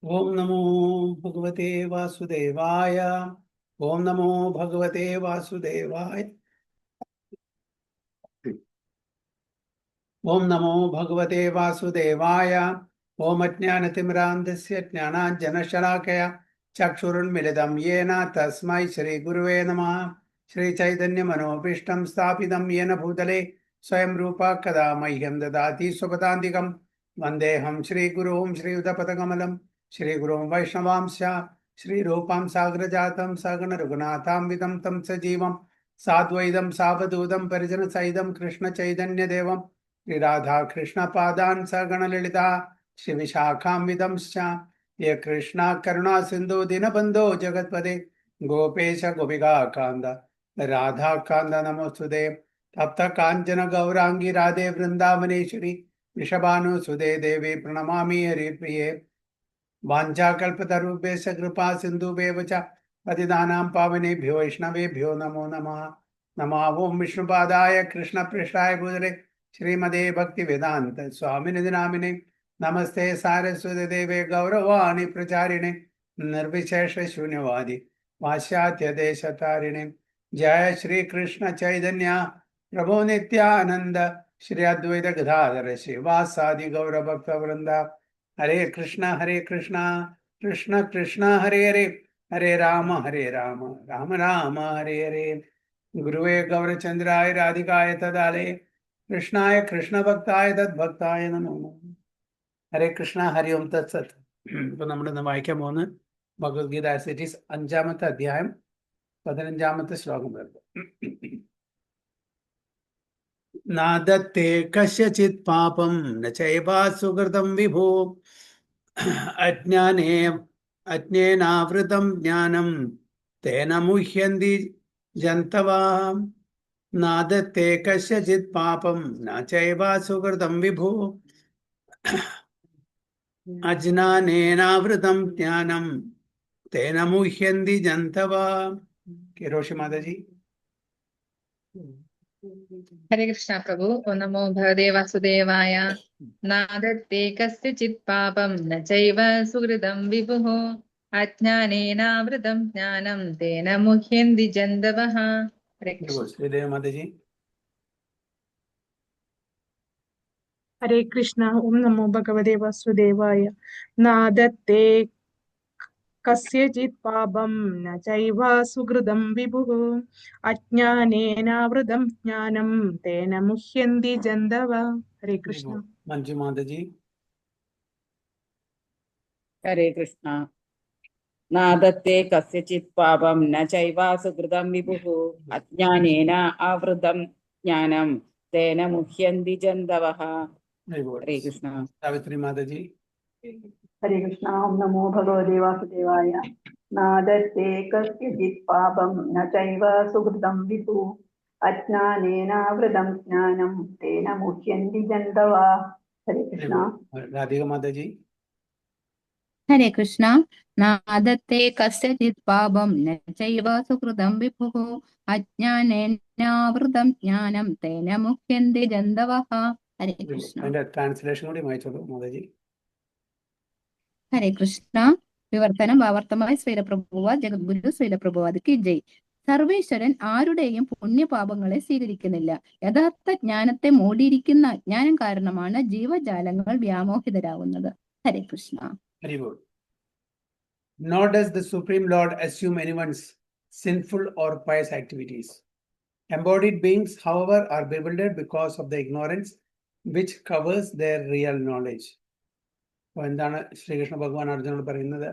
ओम नमो भगवते वासुदेवाय। ओम नमो भगवते वासुदेवाय। ओम नमो भगवते वासुदेवाय। ओम अज्ञानतिमिरान्धस्य ज्ञानाञ्जनशलाकया चक्षुरुन्मिलितं येन तस्मै श्रीगुरुवे नमः। श्रीचैतन्यमनोभीष्टं स्थापितं येन भूतले स्वयं रूपा कदा मह्यं ददाति स्वपदान्तिकं। वन्देऽहं श्रीगुरुं श्रीयुतपदकमलं श्रीगुरुं वैष्णवांश्च श्रीरूपां साग्रजातं सगणरघुनाथान्वितं तं सजीवं साद्वैतं सावधूतं परिजनसहितं कृष्णचैतन्यदेवं श्रीराधा कृष्ण पादान् सगणललिता श्रीविशाखान्वितंश्च ये कृष्णा करुणा सिन्धु दीनबन्धो जगत्पदे गोपेश गोपिका कान्द राधा कान्द नमोस्तुते। तप्त काञ्चन गौरांगी राधे वृन्दावनेश्वरी वृषभानुसुते देवी प्रणमामि हरिप्रिये। वाञ्छाकल्पतरुभ्यश्च कृपा सिन्धुभ्येव च पतितानां पावनेभ्यो वैष्णवेभ्यो नमो नमः। नमः ओं विष्णुपादाय कृष्णपृष्ठाय भूतले श्रीमदे भक्तिवेदान्त स्वामिनिधि नामिने नमस्ते सारस्वती देवे गौरवाणी प्रचारिणे निर्विशेष शून्यवादी पाश्चात्य देशतारिणे। जय श्री कृष्ण चैतन्य प्रभु नित्यानंद श्री अद्वैत गदाधर श्रीवासादि गौर भक्त वृंदा। हरे कृष्णा कृष्ण कृष्ण हरे हरे हरे राम राम राम हरे हरे। गुरुवे गौरचंद्राय राधिकाय तदाले कृष्णाय कृष्ण भक्ताय तद्भक्ताय नमो नमः। ഹരേ കൃഷ്ണ ഹരി ഓം തത്സത്. ഇപ്പൊ നമ്മൾ ഇന്ന് വായിക്കാൻ പോകുന്ന ഭഗവത്ഗീത ആസിറ്റീസ് 5-ാമത്തെ അധ്യായം 15-ാമത്തെ ശ്ലോകം വരുന്നത്. നാദത്തെ കസ്യചിത് പാപം ന ചൈവാ സുകൃതം വിഭോ അജ്ഞേനാവൃതം ജ്ഞാനം തേന മുഹ്യന്തി ജന്തവാ. നാദത്തെ കസ്യചിത് പാപം ന ചൈവാ സുകൃതം വിഭോ അജ്ഞാനേനാവൃതം ജ്ഞാനം തേന മുഹ്യന്തി ജന്തവാ. കിരോഷി മാതാജി. हरे कृष्ण प्रभु। ओ नमो भगवते वासुदेवाय। नादत्ते कस्यचित् पापं न चैव सुकृतं विभुः अज्ञानेनावृतं ज्ञानं तेन मुह्यन्ति जन्तवः। हरे कृष्ण। ശ്രീദേവി മാതാജി. हरे कृष्ण। ओम नमो भगवते वासुदेवाय। नादत्ते कस्यचित् पापं न चैव सुकृतं विभुः अज्ञानेनावृतं ज्ञानं तेन मुह्यन्ति जन्तवः। हरे कृष्ण। മഞ്ജു മാതാജി. हरे कृष्ण। नादत्ते कस्यचित् पापं न चैव सुकृतं विभुः अज्ञानेन आवृतं ज्ञानं तेन मुह्यन्ति जन्तवः। हरे कृष्ण। സാവിത്രി മാതാജി. हरे कृष्ण। ओम नमो भगवते वासुदेवाय। नादत्ते कस्यचित् पापं न चैव सुकृतं विभुः अज्ञानेनावृतं ज्ञानं तेन मुह्यन्ति जन्तवः। हरे कृष्ण। രാധിക മാതാജി. हरे कृष्ण। नादत्ते कस्यचित् पापं न चैव सुकृतं विभुः अज्ञानेनावृतं ज्ञानं तेन मुह्यन्ति जन्तवः। हरे कृष्ण। അതിന്റെ ട്രാൻസ്ലേഷൻ കൂടി വായിച്ചോളൂ മാതാജി. हरे कृष्ण. വിവർത്തനം ഭാവാർത്ഥമായി ശ്രീലപ്രഭുവ ജഗദ്ഗുരു ശ്രീലപ്രഭുവാദിക്ക് ജയ്. സർവേശ്വരൻ ആരുടെയും പുണ്യപാപങ്ങളെ സ്വീകരിക്കുന്നില്ല. യഥാർത്ഥ ജ്ഞാനത്തെ മൂടിയിരിക്കുന്ന അജ്ഞാനം കാരണമാണ് ജീവജാലങ്ങൾ വ്യാമോഹിതരാകുന്നത്. ഹരേ Krishna. Very good. Nor does the Supreme Lord assume anyone's sinful or pious activities. Embodied beings, however, are bewildered because of the ignorance which covers their real knowledge. അപ്പോൾ എന്താണ് ശ്രീകൃഷ്ണ ഭഗവാൻ അർജുനോട് പറയുന്നത്?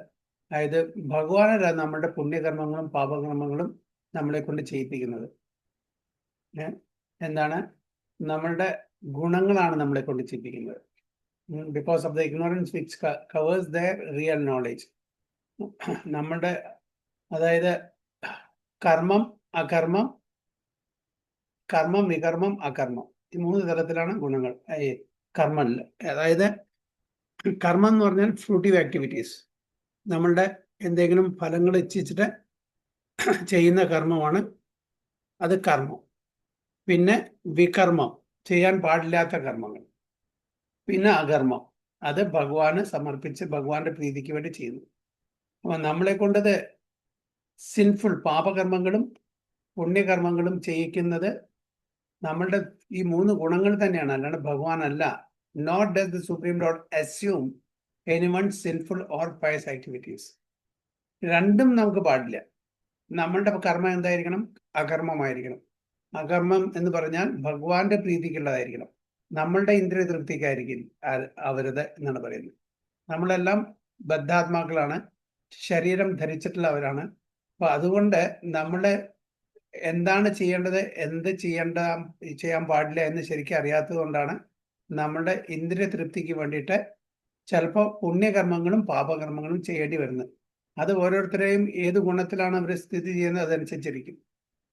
അതായത് ഭഗവാനല്ല നമ്മുടെ പുണ്യകർമ്മങ്ങളും പാപകർമ്മങ്ങളും നമ്മളെ കൊണ്ട് ചെയ്യിപ്പിക്കുന്നത്. എന്താണ്? നമ്മളുടെ ഗുണങ്ങളാണ് നമ്മളെ കൊണ്ട് ചെയ്യിപ്പിക്കുന്നത്. Because of the ignorance which covers their real knowledge. നമ്മളുടെ അതായത് കർമ്മം അകർമ്മം, കർമ്മം വികർമ്മം അകർമ്മം, ഈ 3 തരത്തിലാണ് ഗുണങ്ങൾ കർമ്മമില്ല. അതായത് കർമ്മം എന്ന് പറഞ്ഞാൽ ഫ്രൂട്ടീവ് ആക്ടിവിറ്റീസ്, നമ്മളുടെ എന്തെങ്കിലും ഫലങ്ങൾ ഇച്ഛിച്ചിട്ട് ചെയ്യുന്ന കർമ്മമാണ് അത് കർമ്മം. പിന്നെ വികർമ്മം, ചെയ്യാൻ പാടില്ലാത്ത കർമ്മങ്ങൾ. പിന്നെ അകർമ്മം, അത് ഭഗവാന് സമർപ്പിച്ച് ഭഗവാന്റെ പ്രീതിക്ക് വേണ്ടി ചെയ്യുന്നു. അപ്പൊ നമ്മളെ കൊണ്ടത് സിൻഫുൾ പാപകർമ്മങ്ങളും പുണ്യകർമ്മങ്ങളും ചെയ്യിക്കുന്നത് നമ്മളുടെ ഈ 3 ഗുണങ്ങൾ തന്നെയാണ്, അല്ലാണ്ട് ഭഗവാൻ അല്ല. Not does the supreme lord assume anyone sinful or pious activities. രണ്ടും നമുക്ക് പാടില്ല. നമ്മളുടെ കർമ്മം എന്തായിരിക്കണം? അകർമ്മമായിരിക്കണം. അകർമ്മം എന്ന് പറഞ്ഞാൽ ഭഗവാന്റെ പ്രീതിക്കുള്ളതായിരിക്കണം, നമ്മളുടെ ഇന്ദ്രിയ തൃപ്തിക്കായിരിക്കും അവരത് എന്നാണ് പറയുന്നത്. നമ്മളെല്ലാം ബദ്ധാത്മാക്കളാണ്, ശരീരം ധരിച്ചിട്ടുള്ളവരാണ്. അപ്പൊ അതുകൊണ്ട് നമ്മള് എന്താണ് ചെയ്യേണ്ടത്, എന്ത് ചെയ്യാൻ പാടില്ല എന്ന് ശരിക്കും അറിയാത്തത് കൊണ്ടാണ് നമ്മളുടെ ഇന്ദ്രിയ തൃപ്തിക്ക് വേണ്ടിയിട്ട് ചിലപ്പോൾ പുണ്യകർമ്മങ്ങളും പാപകർമ്മങ്ങളും ചെയ്യേണ്ടി വരുന്നത്. അത് ഓരോരുത്തരെയും ഏത് ഗുണത്തിലാണ് അവർ സ്ഥിതി ചെയ്യുന്നത് അതനുസരിച്ചിരിക്കും.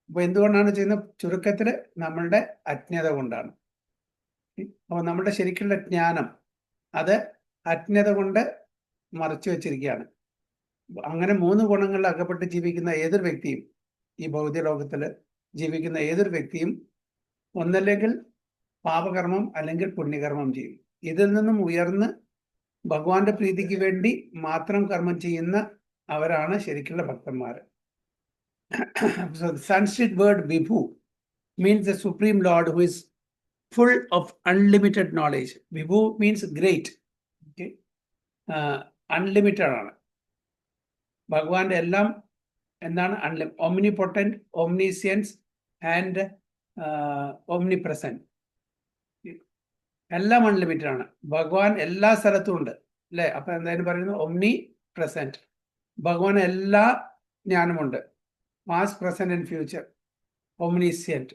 അപ്പൊ എന്തുകൊണ്ടാണ് ചെയ്യുന്നത്? ചുരുക്കത്തില് നമ്മളുടെ അജ്ഞത കൊണ്ടാണ്. അപ്പൊ നമ്മളുടെ ശരിക്കുള്ള ജ്ഞാനം അത് അജ്ഞത കൊണ്ട് മറച്ചു വെച്ചിരിക്കുകയാണ്. അങ്ങനെ 3 ഗുണങ്ങളിൽ അകപ്പെട്ട് ജീവിക്കുന്ന ഏതൊരു വ്യക്തിയും, ഈ ഭൗതിക ലോകത്തിൽ ജീവിക്കുന്ന ഏതൊരു വ്യക്തിയും ഒന്നല്ലെങ്കിൽ പാപകർമ്മം അല്ലെങ്കിൽ പുണ്യകർമ്മം ചെയ്യും. ഇതിൽ നിന്നും ഉയർന്ന് ഭഗവാന്റെ പ്രീതിക്ക് വേണ്ടി മാത്രം കർമ്മം ചെയ്യുന്ന അവരാണ് ശരിക്കുള്ള ഭക്തന്മാർ. So the Sanskrit word Vibhu means the Supreme Lord who is full of unlimited knowledge. Vibhu means great. Okay? Unlimited ആണ്. ഭഗവാന്റെ എല്ലാം എന്താണ്? omnipotent, omniscience and omnipresent. എല്ലാം അൺലിമിറ്റഡ് ആണ്. ഭഗവാൻ എല്ലാ സ്ഥലത്തും ഉണ്ട്, അല്ലെ? അപ്പൊ എന്തായാലും പറയുന്നത് omni present. ഭഗവാൻ എല്ലാ ജ്ഞാനമുണ്ട്, past present and future. omniscient,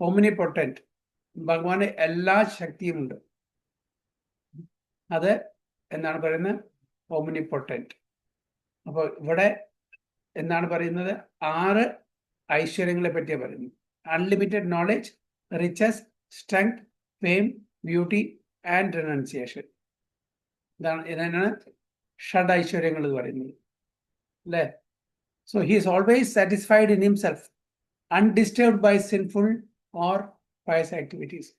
omnipotent, ഭഗവാന് എല്ലാ ശക്തിയുമുണ്ട്. അത് എന്താണ് പറയുന്നത്? omnipotent. അപ്പോൾ ഇവിടെ എന്താണ് പറയുന്നത്? 6 ഐശ്വര്യങ്ങളെ പറ്റിയാണ് പറയുന്നത്. Unlimited knowledge, riches, strength, fame, beauty and renunciation. ഇതാണ് ഷഡ് ഐശ്വര്യങ്ങൾ എന്ന് പറയുന്നത്, അല്ലേ? So he is always satisfied in himself, undisturbed by sinful or pious activities.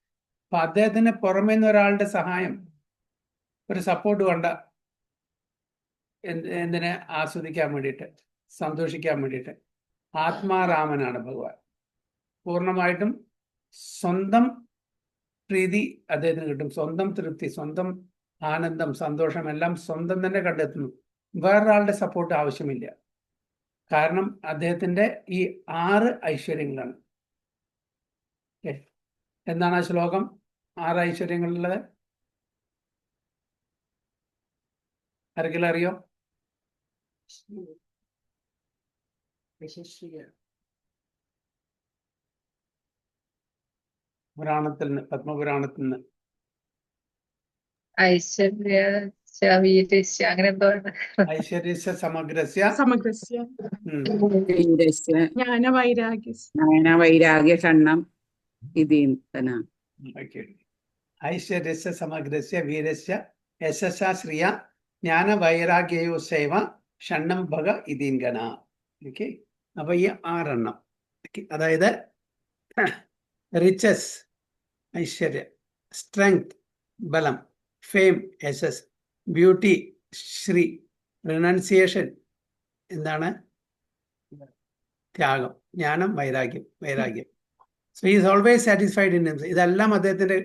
അപ്പൊ അദ്ദേഹത്തിന് പുറമേ നിന്ന് ഒരാളുടെ സഹായം, ഒരു സപ്പോർട്ട് വേണ്ട. എന്തിനെ? ആസ്വദിക്കാൻ വേണ്ടിയിട്ട്, സന്തോഷിക്കാൻ വേണ്ടിയിട്ട്. ആത്മാരാമനാണ് ഭഗവാൻ. പൂർണ്ണമായിട്ടും സ്വന്തം പ്രീതി അദ്ദേഹത്തിന് കിട്ടും, സ്വന്തം തൃപ്തി, സ്വന്തം ആനന്ദം, സന്തോഷം എല്ലാം സ്വന്തം തന്നെ കണ്ടെത്തുന്നു. വേറൊരാളുടെ സപ്പോർട്ട് ആവശ്യമില്ല. കാരണം അദ്ദേഹത്തിന്റെ ഈ 6 ഐശ്വര്യങ്ങളാണ്. എന്താണ് ആ ശ്ലോകം? 6 ഐശ്വര്യങ്ങളുള്ളത് ആർക്കെങ്കിലും അറിയോ? പുരാണത്തിൽ നിന്ന്, പത്മപുരാണത്തിൽ നിന്ന്. ഐശ്വര്യ അങ്ങനെ എന്തോ ഐശ്വര്യസ്യ സമഗ്രസ്യ സമഗ്രസ്യ വീരസ്യ ജ്ഞാനവൈരാഗ്യ ഷണ്ണം ഇതീന്തന. ഐശ്വര്യസ്യ സമഗ്രസ്യ വീരസ്യ യശസ്സ ശ്രിയ ജ്ഞാനവൈരാഗ്യയോ സേവ ഷണ്ണം ഭഗ ഇതീൻഗണ. ഓക്കെ, അപ്പൊ ഈ 6 എണ്ണം, അതായത് റിച്ചസ് ഐശ്വര്യ, സ്ട്രെങ്ത് ബലം, ഫെയിം യശസ്, ബ്യൂട്ടി ശ്രീ, റിനൗൺസിയേഷൻ എന്താണ്? ത്യാഗം, ജ്ഞാനം വൈരാഗ്യം. So is always satisfied in himself. ഇതെല്ലാം അദ്ദേഹത്തിന്റെ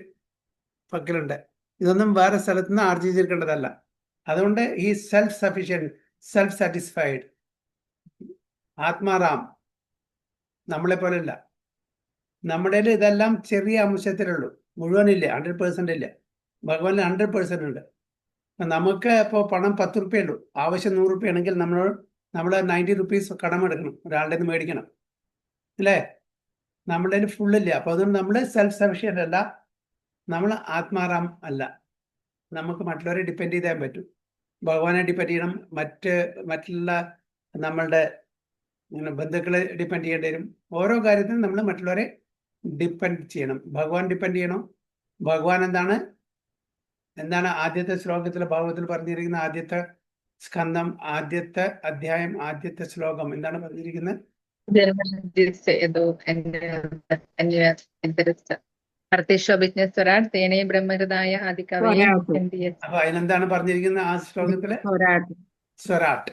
പക്കലുണ്ട്. ഇതൊന്നും വേറെ സ്ഥലത്ത് നിന്ന് ആർജിച്ചെടുക്കേണ്ടതല്ല. അതുകൊണ്ട് ഈ self sufficient, self satisfied, Atmaram. നമ്മളെ പോലെയല്ല. നമ്മുടെ ഇതെല്ലാം ചെറിയ അംശത്തിലുള്ളൂ, മുഴുവനില്ല, 100% ഇല്ല. ഭഗവാനിൽ 100% ഉണ്ട്. നമുക്ക് ഇപ്പോൾ പണം 10 റുപ്യ ഉള്ളൂ, ആവശ്യം 100 റുപ്യ ആണെങ്കിൽ നമ്മൾ 90 റുപ്പീസ് കടമെടുക്കണം, ഒരാളുടെ നിന്ന് മേടിക്കണം, അല്ലേ? നമ്മുടെ ഫുള്ളില്ല. അപ്പോൾ അതുകൊണ്ട് നമ്മൾ സെൽഫ് സഫിഷ്യൻ്റ് അല്ല, നമ്മൾ ആത്മാറാം അല്ല. നമുക്ക് മറ്റുള്ളവരെ ഡിപ്പെൻഡ് ചെയ്യാൻ പറ്റും. ഭഗവാനെ ഡിപ്പെൻഡ് ചെയ്യണം, മറ്റുള്ള നമ്മളുടെ ബന്ധുക്കളെ ഡിപ്പെൻഡ് ചെയ്യേണ്ടി വരും. ഓരോ കാര്യത്തിനും നമ്മൾ മറ്റുള്ളവരെ ഡിപ്പെൻഡ് ചെയ്യണം. ഭഗവാൻ ഡിപ്പെൻഡ് ചെയ്യണം. ഭഗവാൻ എന്താണ് ആദ്യത്തെ ശ്ലോകത്തിൽ ഭാഗവത്തിൽ പറഞ്ഞിരിക്കുന്ന ആദ്യത്തെ സ്കന്ധം, ആദ്യത്തെ അധ്യായം, ആദ്യത്തെ ശ്ലോകം എന്താണ് പറഞ്ഞിരിക്കുന്നത്? അർത്ഥേഷോഭിജ്ഞ സ്വരാട് തേനേ ബ്രഹ്മഹൃദായ ആദികവയെ സ്വരാട്ട്. മുഹ്യന്തി യസ്യ. അപ്പൊ അതിനെന്താണ് പറഞ്ഞിരിക്കുന്നത് ആ ശ്ലോകത്തില്? സ്വരാട്ട്. സ്വരാട്ട്.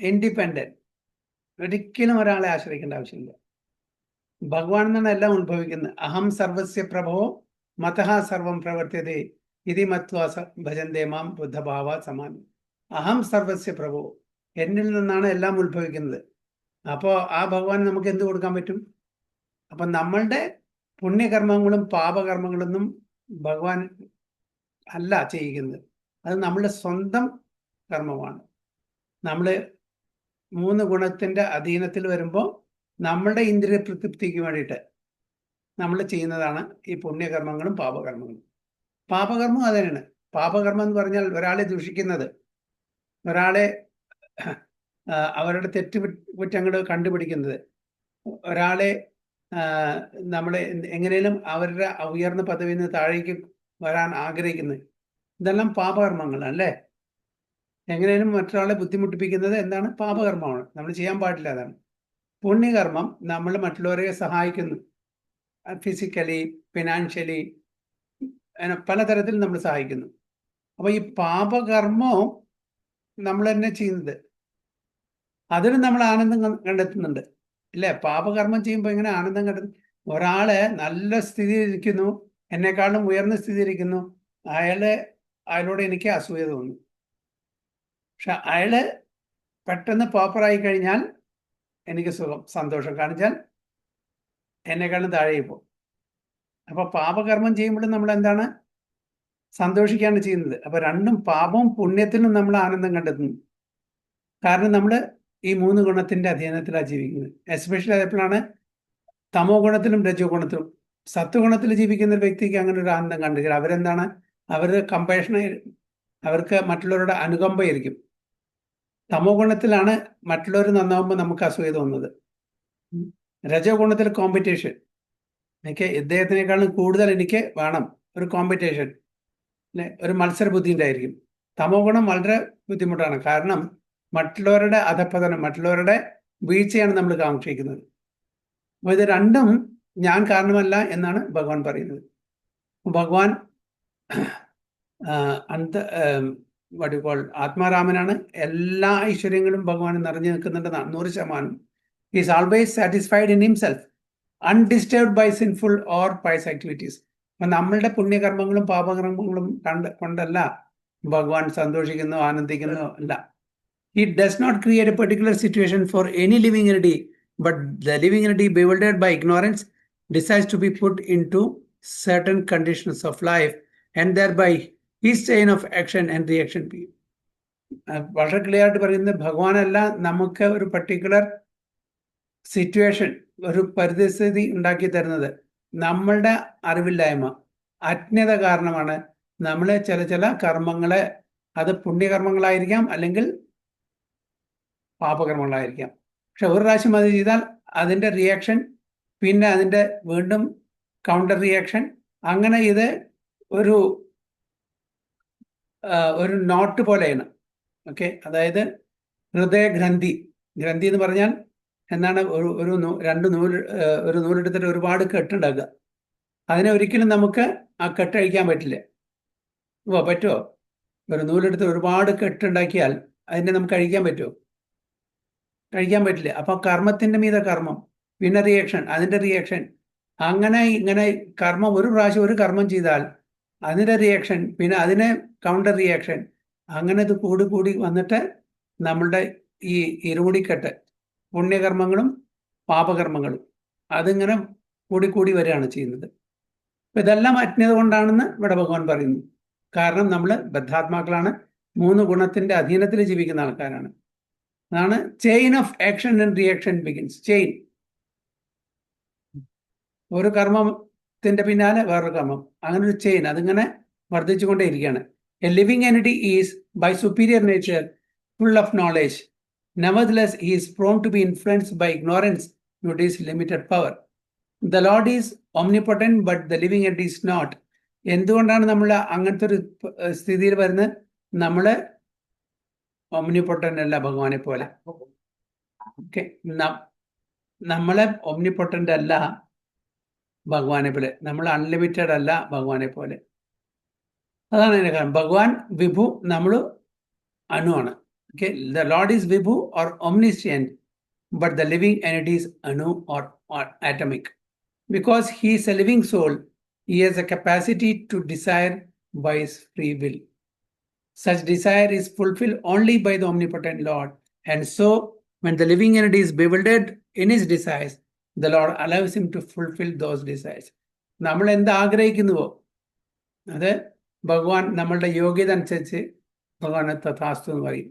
ഇൻഡിപെൻഡന്റ്. ഒരിക്കലും ഒരാളെ ആശ്രയിക്കേണ്ട ആവശ്യമില്ല. ഭഗവാൻ എന്നാണ് എല്ലാം ഉത്ഭവിക്കുന്നത്. അഹം സർവസ്യ പ്രഭോ മതഃ സർവം പ്രവർത്തിയതേ ഇതി മത്വാ ഭജന്തേ മാം ബുദ്ധഭാവ സമാനം. അഹം സർവസ്യ പ്രഭോ, എന്നിൽ നിന്നാണ് എല്ലാം ഉത്ഭവിക്കുന്നത്. അപ്പോൾ ആ ഭഗവാൻ നമുക്ക് എന്ത് കൊടുക്കാൻ പറ്റും? അപ്പം നമ്മളുടെ പുണ്യകർമ്മങ്ങളും പാപകർമ്മങ്ങളൊന്നും ഭഗവാൻ അല്ല ചെയ്യിക്കുന്നത്. അത് നമ്മളുടെ സ്വന്തം കർമ്മമാണ്. നമ്മൾ 3 ഗുണത്തിന്റെ അധീനത്തിൽ വരുമ്പോൾ നമ്മളുടെ ഇന്ദ്രിയ തൃപ്തിക്ക് വേണ്ടിയിട്ട് നമ്മൾ ചെയ്യുന്നതാണ് ഈ പുണ്യകർമ്മങ്ങളും പാപകർമ്മങ്ങളും. പാപകർമ്മം അതന്നെയാണ്. പാപകർമ്മം എന്ന് പറഞ്ഞാൽ ഒരാളെ ദൂഷിക്കുന്നത്, ഒരാളെ അവരുടെ കുറ്റങ്ങൾ കണ്ടുപിടിക്കുന്നത്, ഒരാളെ നമ്മളെ എങ്ങനെയും അവരുടെ ഉയർന്ന പദവിയിൽ നിന്ന് താഴേക്ക് വരാൻ ആഗ്രഹിക്കുന്നത്, ഇതെല്ലാം പാപകർമ്മങ്ങളാണ് അല്ലേ? എങ്ങനെയും മറ്റൊരാളെ ബുദ്ധിമുട്ടിപ്പിക്കുന്നത് എന്താണ്? പാപകർമ്മമാണ്. നമ്മൾ ചെയ്യാൻ പാടില്ല. അതാണ് പുണ്യകർമ്മം. നമ്മൾ മറ്റുള്ളവരെ സഹായിക്കുന്നു, ഫിസിക്കലി, ഫിനാൻഷ്യലി, പലതരത്തിൽ നമ്മൾ സഹായിക്കുന്നു. അപ്പൊ ഈ പാപകർമ്മവും നമ്മൾ തന്നെ ചെയ്യുന്നത്, അതിന് നമ്മൾ ആനന്ദം കണ്ടെത്തുന്നുണ്ട് ഇല്ലേ? പാപകർമ്മം ചെയ്യുമ്പോൾ എങ്ങനെ ആനന്ദം കണ്ടെത്തും? ഒരാള് നല്ല സ്ഥിതിയിലിരിക്കുന്നു, എന്നെക്കാളും ഉയർന്ന സ്ഥിതിയിലിരിക്കുന്നു, അയാളോട് എനിക്ക് അസൂയ തോന്നുന്നു. പക്ഷെ അയാള് പെട്ടെന്ന് പോപ്പറായി കഴിഞ്ഞാൽ എനിക്ക് സന്തോഷം കാണിച്ചാൽ എന്നെക്കാളും താഴെ പോകും. അപ്പൊ പാപകർമ്മം ചെയ്യുമ്പോൾ നമ്മൾ എന്താണ്? സന്തോഷിക്കാണ് ചെയ്യുന്നത്. അപ്പൊ രണ്ടും, പാപവും പുണ്യത്തിനും നമ്മൾ ആനന്ദം കണ്ടെത്തുന്നു. കാരണം നമ്മൾ ഈ 3 ഗുണത്തിന്റെ അധീനത്തിലാണ് ജീവിക്കുന്നത്. എസ്പെഷ്യലി അതെപ്പോഴാണ്? തമോ ഗുണത്തിലും രജോ ഗുണത്തിലും. സത്വഗുണത്തിൽ ജീവിക്കുന്ന ഒരു വ്യക്തിക്ക് അങ്ങനെ ഒരു ആനന്ദം കണ്ടെത്തുക. അവരെന്താണ്? അവര് കമ്പാഷൻ, അവർക്ക് മറ്റുള്ളവരുടെ അനുകമ്പയായിരിക്കും. തമോ ഗുണത്തിലാണ് മറ്റുള്ളവർ നന്നാവുമ്പോൾ നമുക്ക് അസൂയ തോന്നുന്നത്. രജോ ഗുണത്തിൽ കോമ്പറ്റീഷൻ, എനിക്ക് ഇദ്ദേഹത്തിനേക്കാളും കൂടുതൽ എനിക്ക് വേണം, ഒരു കോമ്പറ്റീഷൻ, ഒരു മത്സര ബുദ്ധി ഉണ്ടായിരിക്കും. തമോ ഗുണം വളരെ ബുദ്ധിമുട്ടാണ്. കാരണം മറ്റുള്ളവരുടെ അധപ്പതനം, മറ്റുള്ളവരുടെ വീഴ്ചയാണ് നമ്മൾ കാക്ഷിക്കുന്നത്. അപ്പോൾ ഇത് രണ്ടും ഞാൻ കാരണമല്ല എന്നാണ് ഭഗവാൻ പറയുന്നത്. ഭഗവാൻ ആത്മാരാമനാണ്. എല്ലാ ഐശ്വര്യങ്ങളും ഭഗവാൻ നിറഞ്ഞു നിൽക്കുന്നുണ്ട് 100%. Is always satisfied in himself, undisturbed by sinful or pious activities. അപ്പം നമ്മളുടെ പുണ്യകർമ്മങ്ങളും പാപകർമ്മങ്ങളും കൊണ്ടല്ല ഭഗവാൻ സന്തോഷിക്കുന്നു, ആനന്ദിക്കുന്നു അല്ല. He does not create a particular situation for any living entity, but the living entity, bewildered by ignorance, decides to be put into certain conditions of life, and thereby his chain of action and reaction be. വളരെ clear ആയിട്ട് പറയുന്നത്, ഭഗവാനല്ല നമുക്ക് ഒരു particular situation, ഒരു പരിസ്ഥിതി ഉണ്ടാക്കി തരുന്നത്. നമ്മളുടെ അറിവില്ലായ്മ, അജ്ഞത കാരണമാണ് നമ്മൾ ചില കർമ്മങ്ങളെ, അത് പുണ്യകർമ്മങ്ങളായിരിക്കാം അല്ലെങ്കിൽ പാപകർമ്മങ്ങളായിരിക്കാം. പക്ഷെ ഒരു പ്രാവശ്യം അത് ചെയ്താൽ അതിൻ്റെ റിയാക്ഷൻ, പിന്നെ അതിൻ്റെ വീണ്ടും കൗണ്ടർ റിയാക്ഷൻ, അങ്ങനെ ഇത് ഒരു നോട്ട് പോലെയാണ്. ഓക്കെ, അതായത് ഹൃദയഗ്രന്ഥി. ഗ്രന്ഥി എന്ന് പറഞ്ഞാൽ എന്താണ്? ഒരു നൂലെടുത്തിട്ട് ഒരുപാട് കെട്ടുണ്ടാക്കുക. അതിനെ ഒരിക്കലും നമുക്ക് ആ കെട്ടഴിക്കാൻ പറ്റില്ല. പറ്റുമോ? ഒരു നൂലെടുത്ത് ഒരുപാട് കെട്ടുണ്ടാക്കിയാൽ അതിനെ നമുക്ക് അഴിക്കാൻ പറ്റുമോ? കഴിക്കാൻ പറ്റില്ല. അപ്പൊ കർമ്മത്തിന്റെ മീത കർമ്മം, പിന്നെ റിയാക്ഷൻ, അതിന്റെ റിയാക്ഷൻ, അങ്ങനെ ഇങ്ങനെ കർമ്മം. ഒരു പ്രാവശ്യം ഒരു കർമ്മം ചെയ്താൽ അതിന്റെ റിയാക്ഷൻ, പിന്നെ അതിനെ കൗണ്ടർ റിയാക്ഷൻ, അങ്ങനെ ഇത് കൂടി വന്നിട്ട് നമ്മളുടെ ഈ ഇരുമുടിക്കെട്ട്, പുണ്യകർമ്മങ്ങളും പാപകർമ്മങ്ങളും അതിങ്ങനെ കൂടി വരികയാണ് ചെയ്യുന്നത്. അപ്പൊ ഇതെല്ലാം അജ്ഞത കൊണ്ടാണെന്ന് ഇവിടെ ഭഗവാൻ പറയുന്നു. കാരണം നമ്മൾ ബദ്ധാത്മാക്കളാണ്, 3 ഗുണത്തിന്റെ അധീനത്തിൽ ജീവിക്കുന്ന ആൾക്കാരാണ്. അതാണ് chain of action and reaction begins. Chain, ഒരു കർമ്മത്തിന്റെ പിന്നാലെ വേറൊരു കർമ്മം, അങ്ങനെ ഒരു ചെയിൻ, അതിങ്ങനെ വർദ്ധിച്ചുകൊണ്ടേയിരിക്കുകയാണ്. A living entity is by superior nature full of knowledge. Nevertheless, he is prone to be influenced by ignorance due to his limited power. The Lord is omnipotent, but the living entity is not. എന്തുകൊണ്ടാണ് നമ്മൾ അങ്ങനത്തെ ഒരു സ്ഥിതിയിൽ വരുന്നത്? നമ്മൾ ഒമ്നിപൊട്ടൻ്റ് അല്ല ഭഗവാനെ പോലെ. ഓക്കെ, നമ്മളെ ഒമ്നിപൊട്ടൻ്റ് അല്ല, ഭഗവാനെ പോലെ. നമ്മൾ അൺലിമിറ്റഡ് അല്ല ഭഗവാനെ പോലെ. അതാണ് അതിന്റെ കാരണം. ഭഗവാൻ വിഭു, നമ്മൾ അണുവാണ്. ഓക്കെ, ദ ലോർഡ് ഈസ് വിഭു or omniscient, but the living entity is anu or atomic. Because he is a living soul, he has a capacity to desire by his free will. Such desire is fulfilled only by the omnipotent Lord. And so, when the living entity is bewildered in his desires, the Lord allows him to fulfill those desires. നമ്മൾ എന്ത് ആഗ്രഹിക്കുന്നുവോ അത് ഭഗവാൻ നമ്മളുടെ യോഗ്യത അനുസരിച്ച് ഭഗവാനെ തഥാസ്തു എന്ന് പറയും.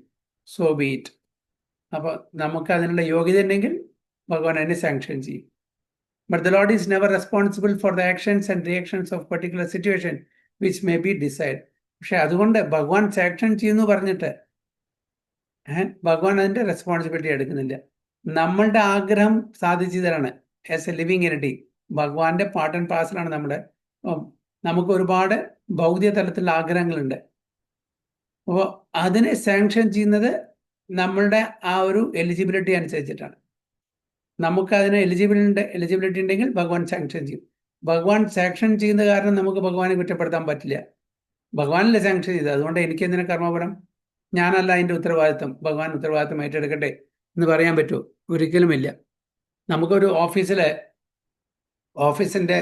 So B it. അപ്പോൾ നമുക്ക് അതിനുള്ള യോഗ്യത ഉണ്ടെങ്കിൽ ഭഗവാൻ അതിനെ സാങ്ഷൻ ചെയ്യും. But the Lord is never responsible for the actions and reactions of particular situation which may be decide. പക്ഷെ അതുകൊണ്ട് ഭഗവാൻ സാങ്ഷൻ ചെയ്യുന്നു പറഞ്ഞിട്ട് ഭഗവാൻ അതിൻ്റെ റെസ്പോൺസിബിലിറ്റി എടുക്കുന്നില്ല. നമ്മളുടെ ആഗ്രഹം സാധിച്ചു തരാണ്. ആസ് എ ലിവിങ് എനിറ്റി ഭഗവാന്റെ പാർട്ട് ആൻഡ് പാർസലാണ് നമ്മുടെ. നമുക്ക് ഒരുപാട് ഭൗതിക തലത്തിലുള്ള ആഗ്രഹങ്ങളുണ്ട്. അപ്പോൾ അതിനെ സാങ്ഷൻ ചെയ്യുന്നത് നമ്മളുടെ ആ ഒരു എലിജിബിലിറ്റി അനുസരിച്ചിട്ടാണ്. നമുക്ക് അതിന് എലിജിബിലിറ്റി ഉണ്ടെങ്കിൽ ഭഗവാൻ സാങ്ഷൻ ചെയ്യും. ഭഗവാൻ സാങ്ഷൻ ചെയ്യുന്ന കാരണം നമുക്ക് ഭഗവാനെ കുറ്റപ്പെടുത്താൻ പറ്റില്ല. ഭഗവാനല്ലേ സാങ്ഷൻ ചെയ്തത്, അതുകൊണ്ട് എനിക്ക് എന്തിനാ കർമ്മഫലം? ഞാനല്ല അതിൻ്റെ ഉത്തരവാദിത്വം. ഭഗവാൻ ഉത്തരവാദിത്വം ഏറ്റെടുക്കട്ടെ എന്ന് പറയാൻ പറ്റുമോ? ഒരിക്കലുമില്ല. നമുക്കൊരു ഓഫീസിൻ്റെ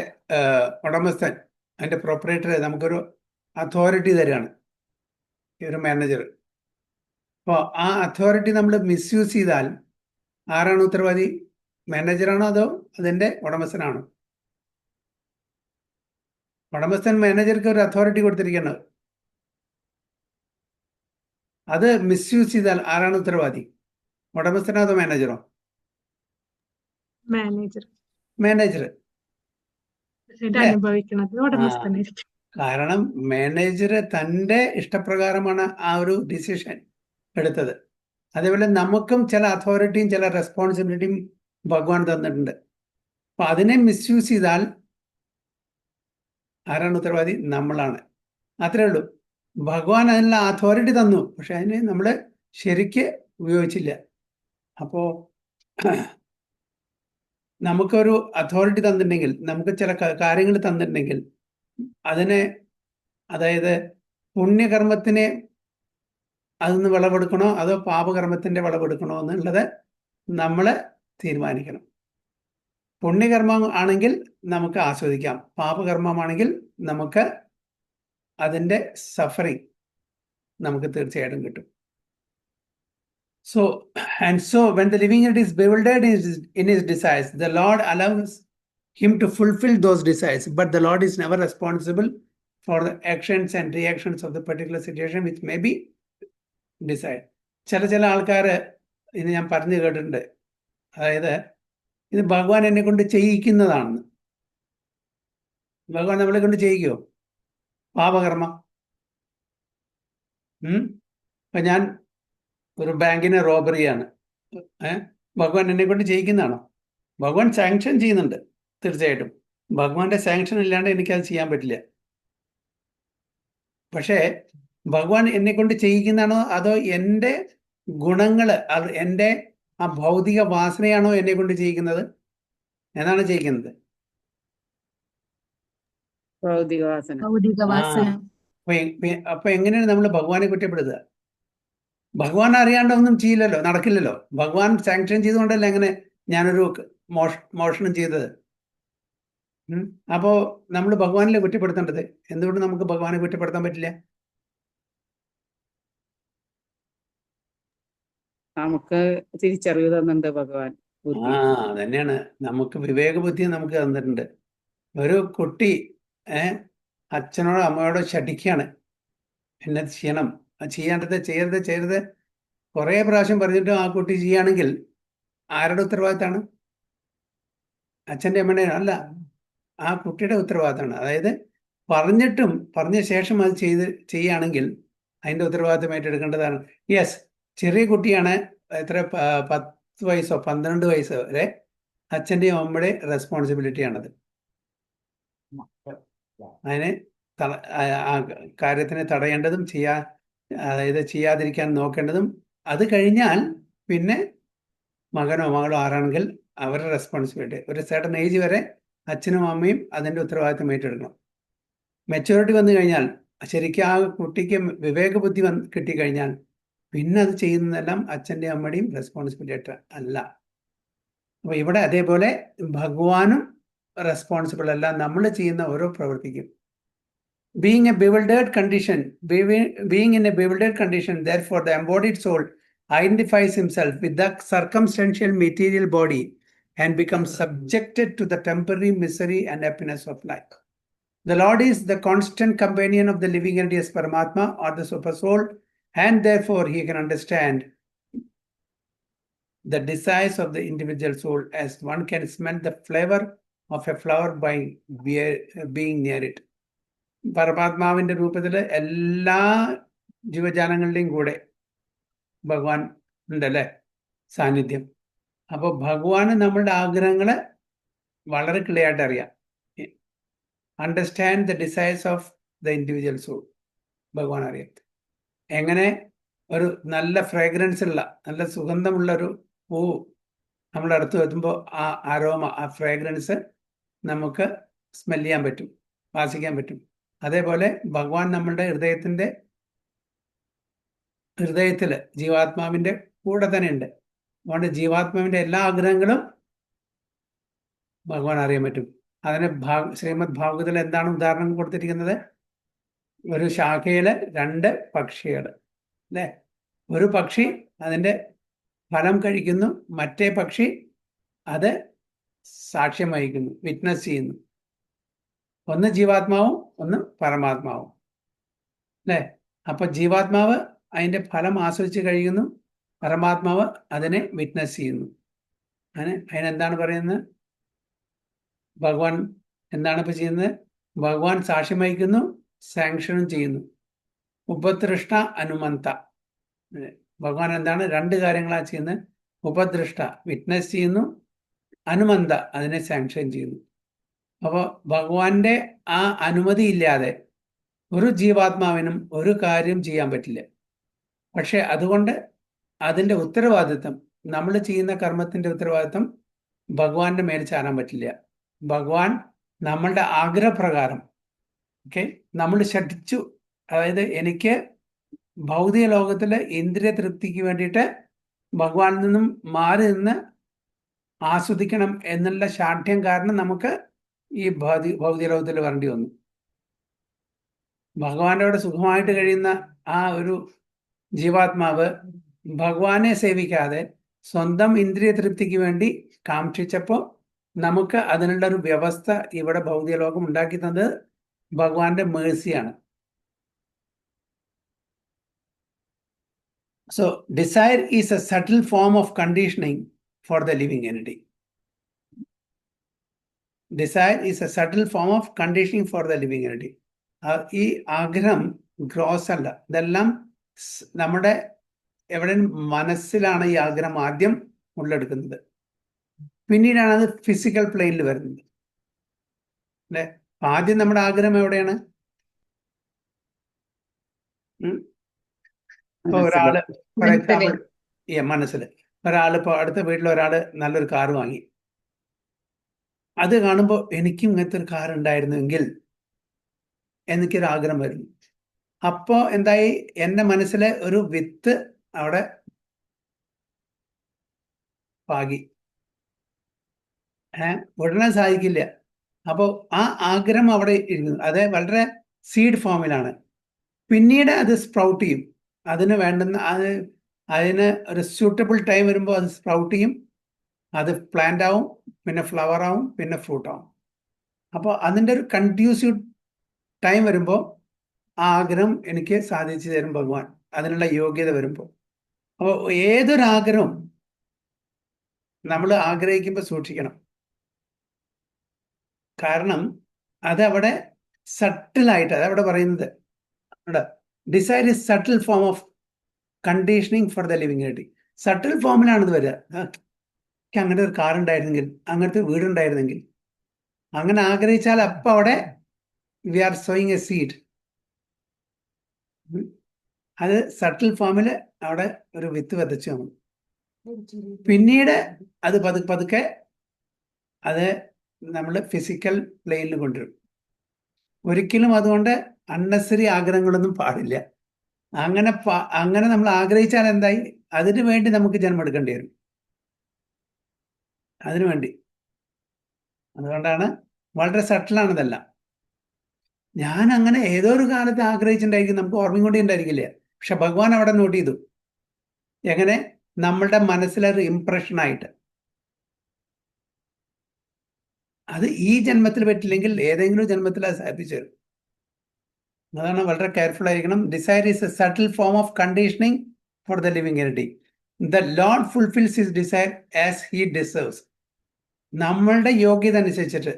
ഉടമസ്ഥൻ, അതിൻ്റെ പ്രൊപ്പറേറ്റർ നമുക്കൊരു അതോറിറ്റി തരികയാണ്, ഒരു മാനേജർ. അപ്പോൾ ആ അതോറിറ്റി നമ്മൾ മിസ്യൂസ് ചെയ്താൽ ആരാണ് ഉത്തരവാദി? മാനേജറാണോ അതോ അതിൻ്റെ ഉടമസ്ഥനാണോ? ഉടമസ്ഥൻ മാനേജർക്ക് ഒരു അതോറിറ്റി കൊടുത്തിരിക്കുന്നത്. അത് മിസ്യൂസ് ചെയ്താൽ ആരാണ് ഉത്തരവാദി? ഉടമസ്ഥനോ അതോ മാനേജറോ? മാനേജർ അനുഭവിക്കുന്നത് ഉടമസ്ഥനായിരിക്കും. കാരണം മാനേജർ തൻ്റെ ഇഷ്ടപ്രകാരമാണ് ആ ഒരു ഡിസിഷൻ എടുത്തത്. അതേപോലെ നമുക്കും ചില അതോറിറ്റിയും ചില റെസ്പോൺസിബിലിറ്റിയും ഭഗവാൻ തന്നിട്ടുണ്ട്. അപ്പം അതിനെ മിസ്യൂസ് ചെയ്താൽ ആരാണ് ഉത്തരവാദി? നമ്മളാണ്. അത്രേ ഉള്ളൂ. ഭഗവാൻ അതിനുള്ള അതോറിറ്റി തന്നു, പക്ഷെ അതിനെ നമ്മൾ ശരിക്ക് ഉപയോഗിച്ചില്ല. അപ്പോൾ നമുക്കൊരു അതോറിറ്റി തന്നിട്ടുണ്ടെങ്കിൽ, നമുക്ക് ചില കാര്യങ്ങൾ തന്നിട്ടുണ്ടെങ്കിൽ അതിനെ, അതായത് പുണ്യകർമ്മത്തിനെ അതിന്ന് വിളവെടുക്കണോ അതോ പാപകർമ്മത്തിൻ്റെ വിളവെടുക്കണോ എന്നുള്ളത് നമ്മൾ തീരുമാനിക്കണം. പുണ്യകർമ്മം ആണെങ്കിൽ നമുക്ക് ആസ്വദിക്കാം, പാപകർമ്മമാണെങ്കിൽ നമുക്ക് അതിൻ്റെ സഫറിങ് നമുക്ക് തീർച്ചയായിട്ടും കിട്ടും. So when the living entity is bewildered in his desires, the Lord allows him to fulfill those desires, but the Lord is never responsible for the actions and reactions of the particular situation which may be desired. ചില ആൾക്കാർ ഇത് ഞാൻ പറഞ്ഞു കേട്ടിട്ടുണ്ട്, അതായത് ഇത് ഭഗവാൻ എന്നെ കൊണ്ട് ചെയ്യിക്കുന്നതാണെന്ന്. ഭഗവാൻ നമ്മളെ കൊണ്ട് ചെയ്യിക്കുമോ പാപകർമ്മം? അപ്പം ഞാൻ ഒരു ബാങ്കിനെ റോബറിയാണ്, ഭഗവാൻ എന്നെ കൊണ്ട് ചെയ്യിക്കുന്നതാണോ? ഭഗവാൻ സാങ്ഷൻ ചെയ്യുന്നുണ്ട് തീർച്ചയായിട്ടും. ഭഗവാന്റെ സാങ്ഷൻ ഇല്ലാണ്ട് എനിക്കത് ചെയ്യാൻ പറ്റില്ല. പക്ഷേ ഭഗവാൻ എന്നെ കൊണ്ട് ചെയ്യിക്കുന്നതാണോ അതോ എൻ്റെ ഗുണങ്ങൾ, അത് എൻ്റെ ആ ഭൗതിക വാസനയാണോ എന്നെ കൊണ്ട് ചെയ്യിക്കുന്നത്? എന്നാണ് ചെയ്യിക്കുന്നത്? ഭൗതിക വാസന. അപ്പൊ എങ്ങനെയാണ് നമ്മൾ ഭഗവാനെ കുറ്റപ്പെടുത്തുക? ഭഗവാൻ അറിയാണ്ട് ഒന്നും ചെയ്യില്ലല്ലോ, നടക്കില്ലല്ലോ. ഭഗവാൻ സാങ്ഷൻ ചെയ്തുകൊണ്ടല്ല എങ്ങനെ ഞാനൊരു മോഷണം ചെയ്തത്. അപ്പോൾ നമ്മൾ ഭഗവാനിലെ കുറ്റപ്പെടുത്തേണ്ടത്. എന്തുകൊണ്ട് നമുക്ക് ഭഗവാനെ കുറ്റപ്പെടുത്താൻ പറ്റില്ല? നമുക്ക് തിരിച്ചറിവ് തന്നിട്ടുണ്ട് ഭഗവാൻ. തന്നെയാണ്, നമുക്ക് വിവേകബുദ്ധി നമുക്ക് തന്നിട്ടുണ്ട്. ഒരു കുട്ടി അച്ഛനോടോ അമ്മയോടോ ശഠിക്കുകയാണ്, എന്നെ ചെയ്യണം, ചെയ്യേണ്ടത് ചെയ്യരുത് കുറേ പ്രാവശ്യം പറഞ്ഞിട്ടും ആ കുട്ടി ചെയ്യുകയാണെങ്കിൽ ആരുടെ ഉത്തരവാദിത്തമാണ്? അച്ഛൻ്റെ അമ്മയുടെ അല്ല, ആ കുട്ടിയുടെ ഉത്തരവാദിത്തമാണ്. അതായത് പറഞ്ഞിട്ടും പറഞ്ഞ ശേഷം അത് ചെയ്യുകയാണെങ്കിൽ അതിൻ്റെ ഉത്തരവാദിത്തം ഏറ്റെടുക്കേണ്ടതാണ്. യെസ്, ചെറിയ കുട്ടിയാണ്, എത്ര 10 വയസ്സോ 12 വയസ്സോ വരെ അച്ഛൻ്റെയും അമ്മയുടെയും റെസ്പോൺസിബിലിറ്റിയാണത്. അതിനെ ആ കാര്യത്തിനെ തടയേണ്ടതും അതായത് ചെയ്യാതിരിക്കാൻ നോക്കേണ്ടതും. അത് കഴിഞ്ഞാൽ പിന്നെ മകനോ മകളോ ആരാണെങ്കിൽ അവരുടെ റെസ്പോൺസിബിലിറ്റി. ഒരു സർട്ടൻ ഏജ് വരെ അച്ഛനും അമ്മയും അതിൻ്റെ ഉത്തരവാദിത്തം ഏറ്റെടുക്കണം. മെച്യൂരിറ്റി വന്നു കഴിഞ്ഞാൽ ശരിക്കും ആ കുട്ടിക്ക് വിവേകബുദ്ധി കിട്ടിക്കഴിഞ്ഞാൽ പിന്നെ അത് ചെയ്യുന്നതെല്ലാം അച്ഛൻ്റെയും അമ്മയുടെയും റെസ്പോൺസിബിലിറ്റി അല്ല. അപ്പോൾ ഇവിടെ അതേപോലെ ഭഗവാനും റെസ്പോൺസിബിൾ അല്ല നമ്മൾ ചെയ്യുന്ന ഓരോ പ്രവൃത്തിക്കും. Being in a bewildered condition, therefore the embodied soul identifies himself with the circumstantial material body and becomes subjected to the temporary misery and happiness of life. The Lord is the constant companion of the living entity as Paramatma or the super soul, and therefore he can understand the desires of the individual soul as one can smell the flavor of a flower by being near it. പരമാത്മാവിന്റെ രൂപത്തിൽ എല്ലാ ജീവജാലങ്ങളുടെയും കൂടെ ഭഗവാൻ ഉണ്ടല്ലേ, സാന്നിധ്യം. അപ്പോൾ ഭഗവാന് നമ്മളുടെ ആഗ്രഹങ്ങളെ വളരെ ക്ലിയർ ആയിട്ട് അറിയാം. Understand the desires of the individual soul ഭഗവാൻ അറിയാം. എങ്ങനെ ഒരു നല്ല ഫ്രേഗ്രൻസ് ഉള്ള നല്ല സുഗന്ധമുള്ള ഒരു പൂ നമ്മുടെ അടുത്ത് എത്തുമ്പോൾ ആ അരോമ, ആ ഫ്രേഗ്രൻസ് നമുക്ക് സ്മെൽ ചെയ്യാൻ പറ്റും, വാസിക്കാൻ പറ്റും. അതേപോലെ ഭഗവാൻ നമ്മളുടെ ഹൃദയത്തിൽ ജീവാത്മാവിൻ്റെ കൂടെ തന്നെ ഉണ്ട്. അതുകൊണ്ട് ജീവാത്മാവിൻ്റെ എല്ലാ ആഗ്രഹങ്ങളും ഭഗവാൻ അറിയാൻ പറ്റും. അതിന് ശ്രീമദ് ഭാഗവതത്തിൽ എന്താണ് ഉദാഹരണം കൊടുത്തിരിക്കുന്നത്? ഒരു ശാഖയില് 2 പക്ഷികൾ അല്ലേ. ഒരു പക്ഷി അതിൻ്റെ ഫലം കഴിക്കുന്നു, മറ്റേ പക്ഷി അത് സാക്ഷ്യം വഹിക്കുന്നു, വിറ്റ്നസ് ചെയ്യുന്നു. ഒന്ന് ജീവാത്മാവും ഒന്ന് പരമാത്മാവും അല്ലേ. അപ്പൊ ജീവാത്മാവ് അതിൻ്റെ ഫലം ആസ്വദിച്ച് കഴിയുന്നു, പരമാത്മാവ് അതിനെ വിറ്റ്നസ് ചെയ്യുന്നു. അതിനെന്താണ് പറയുന്നത്? ഭഗവാൻ എന്താണ് ഇപ്പൊ ചെയ്യുന്നത്? ഭഗവാൻ സാക്ഷ്യം വഹിക്കുന്നു, സാങ്ഷനും ചെയ്യുന്നു. ഉപദൃഷ്ട അനുമന്ത. ഭഗവാൻ എന്താണ് 2 കാര്യങ്ങളാണ് ചെയ്യുന്നത്. ഉപദൃഷ്ട വിറ്റ്നസ് ചെയ്യുന്നു, അനുമന്ത അതിനെ സാങ്ഷൻ ചെയ്യുന്നു. അപ്പോൾ ഭഗവാന്റെ ആ അനുമതി ഇല്ലാതെ ഒരു ജീവാത്മാവിനും ഒരു കാര്യം ചെയ്യാൻ പറ്റില്ല. പക്ഷെ അതുകൊണ്ട് അതിൻ്റെ ഉത്തരവാദിത്വം, നമ്മൾ ചെയ്യുന്ന കർമ്മത്തിൻ്റെ ഉത്തരവാദിത്വം ഭഗവാന്റെ മേൽ ചാരാൻ പറ്റില്ല. ഭഗവാൻ നമ്മളുടെ ആഗ്രഹപ്രകാരം നമ്മൾ ശഠിച്ചു, അതായത് എനിക്ക് ഭൗതിക ലോകത്തിൽ ഇന്ദ്രിയ തൃപ്തിക്ക് വേണ്ടിയിട്ട് ഭഗവാനിൽ നിന്നും മാറി നിന്ന് ആസ്വദിക്കണം എന്നുള്ള ശാഠ്യം കാരണം നമുക്ക് ഈ ഭൗതിക ലോകത്തിൽ വരേണ്ടി വന്നു. ഭഗവാനോട് സുഖമായിട്ട് കഴിയുന്ന ആ ഒരു ജീവാത്മാവ് ഭഗവാനെ സേവിക്കാതെ സ്വന്തം ഇന്ദ്രിയ തൃപ്തിക്ക് വേണ്ടി കാക്ഷിച്ചപ്പോൾ നമുക്ക് അതിനുള്ള ഒരു വ്യവസ്ഥ ഇവിടെ ഭൗതിക ലോകം ഉണ്ടാക്കി തന്നത് ഭഗവാന്റെ മേഴ്സിയാണ്. So desire is a subtle form of conditioning for the living entity. Desire is a subtle form of conditioning for the living entity. ഈ ആഗ്രഹം ഗ്രോസ് അല്ല, ഇതെല്ലാം നമ്മുടെ എവിടെ മനസ്സിലാണ് ഈ ആഗ്രഹം ആദ്യം ഉള്ളെടുക്കുന്നത്, പിന്നീടാണ് അത് ഫിസിക്കൽ പ്ലെയിനിൽ വരുന്നത് അല്ലെ. ആദ്യം നമ്മുടെ ആഗ്രഹം എവിടെയാണ്? ഇപ്പൊ ഒരാള് ഫോർ എക്സാമ്പിൾ മനസ്സിൽ ഒരാൾ ഇപ്പോൾ അടുത്ത വീട്ടിൽ ഒരാൾ നല്ലൊരു കാർ വാങ്ങി, അത് കാണുമ്പോൾ എനിക്കും ഇങ്ങനത്തെ ഒരു കാർ ഉണ്ടായിരുന്നെങ്കിൽ എനിക്കൊരു ആഗ്രഹം വരുന്നു. അപ്പോൾ എന്തായി, എൻ്റെ മനസ്സിലെ ഒരു വിത്ത് അവിടെ പാകി. ഉടനെ സാധിക്കില്ല. അപ്പോൾ ആ ആഗ്രഹം അവിടെ ഇരിക്കുന്നു, അത് വളരെ സീഡ് ഫോമിലാണ്. പിന്നീട് അത് സ്പ്രൗട്ട് ചെയ്യും. അതിന് വേണ്ടുന്ന അതിന് ഒരു സ്യൂട്ടബിൾ ടൈം വരുമ്പോൾ അത് സ്പ്രൗട്ട് ചെയ്യും, അത് പ്ലാന്റ് ആവും, പിന്നെ ഫ്ലവർ ആവും, പിന്നെ ഫ്രൂട്ട് ആവും. അപ്പോൾ അതിൻ്റെ ഒരു കൺഡ്യൂസീവ് ടൈം വരുമ്പോൾ ആ ആഗ്രഹം എനിക്ക് സാധിച്ചു തരും ഭഗവാൻ, അതിനുള്ള യോഗ്യത വരുമ്പോൾ. അപ്പോൾ ഏതൊരാഗ്രഹവും നമ്മൾ ആഗ്രഹിക്കുമ്പോൾ സൂക്ഷിക്കണം. കാരണം അതവിടെ സട്ടിലായിട്ട്, അതവിടെ പറയുന്നത് desire is subtle form of conditioning for the living entity. Subtle ഫോമിലാണ് ഇത് വരിക. എനിക്ക് അങ്ങനത്തെ ഒരു കാർ ഉണ്ടായിരുന്നെങ്കിൽ, അങ്ങനത്തെ വീടുണ്ടായിരുന്നെങ്കിൽ, അങ്ങനെ ആഗ്രഹിച്ചാൽ അപ്പം അവിടെ we are sowing a seed. അത് സട്ടിൽ ഫോമിൽ അവിടെ ഒരു വിത്ത് വിതച്ചു നമ്മൾ. പിന്നീട് അത് പതുക്കെ അത് നമ്മൾ ഫിസിക്കൽ പ്ലെയിനിൽ കൊണ്ടുവരും. ഒരിക്കലും അതുകൊണ്ട് അൺനെസറി ആഗ്രഹങ്ങളൊന്നും പാടില്ല. അങ്ങനെ നമ്മൾ ആഗ്രഹിച്ചാൽ എന്തായി, അതിനു വേണ്ടി നമുക്ക് ജന്മം എടുക്കേണ്ടി വരും. അതിനു വേണ്ടി. അതുകൊണ്ടാണ് വളരെ സട്ടിലാണ് ഇതെല്ലാം. ഞാൻ അങ്ങനെ ഏതോ ഒരു കാലത്ത് ആഗ്രഹിച്ചിട്ടുണ്ടായിരിക്കും, നമുക്ക് ഓർമ്മയും കൂടി ഉണ്ടായിരിക്കില്ല. പക്ഷെ ഭഗവാൻ അവിടെ നോട്ട് ചെയ്തു. എങ്ങനെ? നമ്മളുടെ മനസ്സിലൊരു ഇംപ്രഷനായിട്ട്. അത് ഈ ജന്മത്തിൽ പറ്റില്ലെങ്കിൽ ഏതെങ്കിലും ജന്മത്തിൽ അത് സാധിച്ചു തരും. അതാണ് വളരെ കെയർഫുൾ ആയിരിക്കണം. Desire is a subtle form of conditioning for the living energy. The lord fulfils his desire as he deserves. നമ്മളുടെ യോഗ്യത അനുസരിച്ചിട്ട്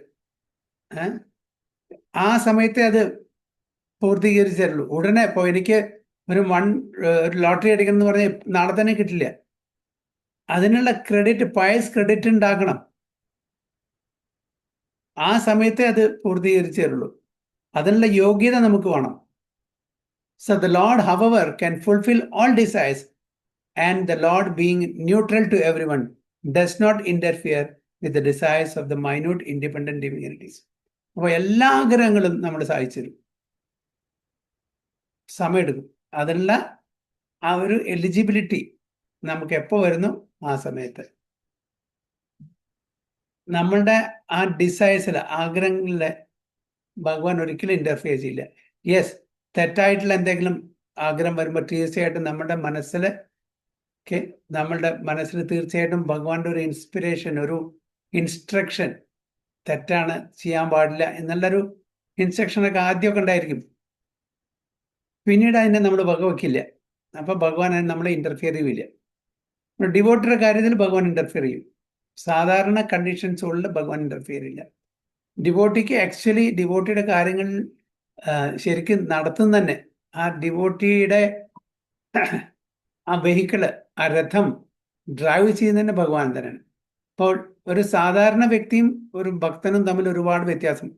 ആ സമയത്തെ അത് പൂർത്തീകരിച്ചു തരുള്ളൂ. ഉടനെ ഇപ്പോൾ എനിക്ക് ഒരു ലോട്ടറി അടിക്കണം എന്ന് പറഞ്ഞാൽ നാളെ തന്നെ കിട്ടില്ല. അതിനുള്ള ക്രെഡിറ്റ്, പയസ് ക്രെഡിറ്റ് ഉണ്ടാക്കണം. ആ സമയത്തെ അത് പൂർത്തീകരിച്ചു തരുള്ളൂ. അതിനുള്ള യോഗ്യത നമുക്ക് വേണം. So the Lord however can fulfil all desires, and the Lord being neutral to every one does not interfere with the desires of the minute independent divinities. അപ്പോൾ എല്ലാ ആഗ്രഹങ്ങളും നമ്മൾ സാധിച്ചു തരും. സമയമെടുക്കും. അതിനുള്ള ആ ഒരു എലിജിബിലിറ്റി നമുക്ക് എപ്പോൾ വരുന്നു ആ സമയത്ത്. നമ്മളുടെ ആ ഡിസൈർസിൽ, ആഗ്രഹങ്ങളിലെ ഭഗവാൻ ഒരിക്കലും ഇന്റർഫിയർ ചെയ്യില്ല. യെസ്, തെറ്റായിട്ടുള്ള എന്തെങ്കിലും ആഗ്രഹം വരുമ്പോൾ തീർച്ചയായിട്ടും നമ്മളുടെ മനസ്സിൽ തീർച്ചയായിട്ടും ഭഗവാന്റെ ഒരു ഇൻസ്പിറേഷൻ, ഒരു ഇൻസ്ട്രക്ഷൻ, തെറ്റാണ്, ചെയ്യാൻ പാടില്ല എന്നുള്ളൊരു ഇൻസ്ട്രക്ഷനൊക്കെ ആദ്യമൊക്കെ ഉണ്ടായിരിക്കും. പിന്നീട് അതിനെ നമ്മൾ വകവെക്കില്ല. അപ്പം ഭഗവാൻ അതിന് നമ്മളെ ഇന്റർഫിയർ ചെയ്യില്ല. ഡിവോട്ടിയുടെ കാര്യത്തിൽ ഭഗവാൻ ഇന്റർഫിയർ ചെയ്യും. സാധാരണ കണ്ടീഷൻസുകളിൽ ഭഗവാൻ ഇന്റർഫിയർ ചെയ്യില്ല. ഡിവോട്ടിക്ക് ആക്ച്വലി ഡിവോട്ടിയുടെ കാര്യങ്ങൾ ശരിക്കും നടത്തുന്ന തന്നെ ആ ഡിവോട്ടിയുടെ ആ വെഹിക്കിള്, ആ രഥം ഡ്രൈവ് ചെയ്യുന്നതന്നെ ഭഗവാൻ തന്നെയാണ്. അപ്പോൾ ഒരു സാധാരണ വ്യക്തിയും ഒരു ഭക്തനും തമ്മിൽ ഒരുപാട് വ്യത്യാസം.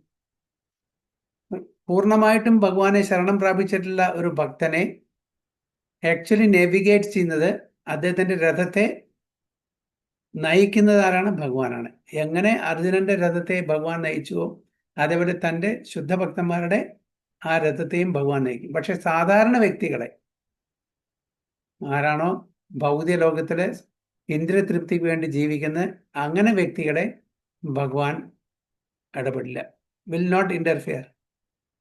പൂർണ്ണമായിട്ടും ഭഗവാനെ ശരണം പ്രാപിച്ചിട്ടുള്ള ഒരു ഭക്തനെ ആക്ച്വലി നാവിഗേറ്റ് ചെയ്യുന്നത്, അദ്ദേഹത്തിന്റെ രഥത്തെ നയിക്കുന്നത് ആരാണ്? ഭഗവാനാണ്. എങ്ങനെ അർജുനന്റെ രഥത്തെ ഭഗവാൻ നയിച്ചുവോ അതേപോലെ തൻ്റെ ശുദ്ധഭക്തന്മാരുടെ ആ രഥത്തെയും ഭഗവാൻ നയിക്കും. പക്ഷെ സാധാരണ വ്യക്തികളെ, ആരാണോ ഭൗതിക ലോകത്തിലെ ഇന്ദ്രിയ തൃപ്തിക്ക് വേണ്ടി ജീവിക്കുന്ന അങ്ങനെ വ്യക്തികളെ ഭഗവാൻ ഇടപെടില്ല. Will not interfere.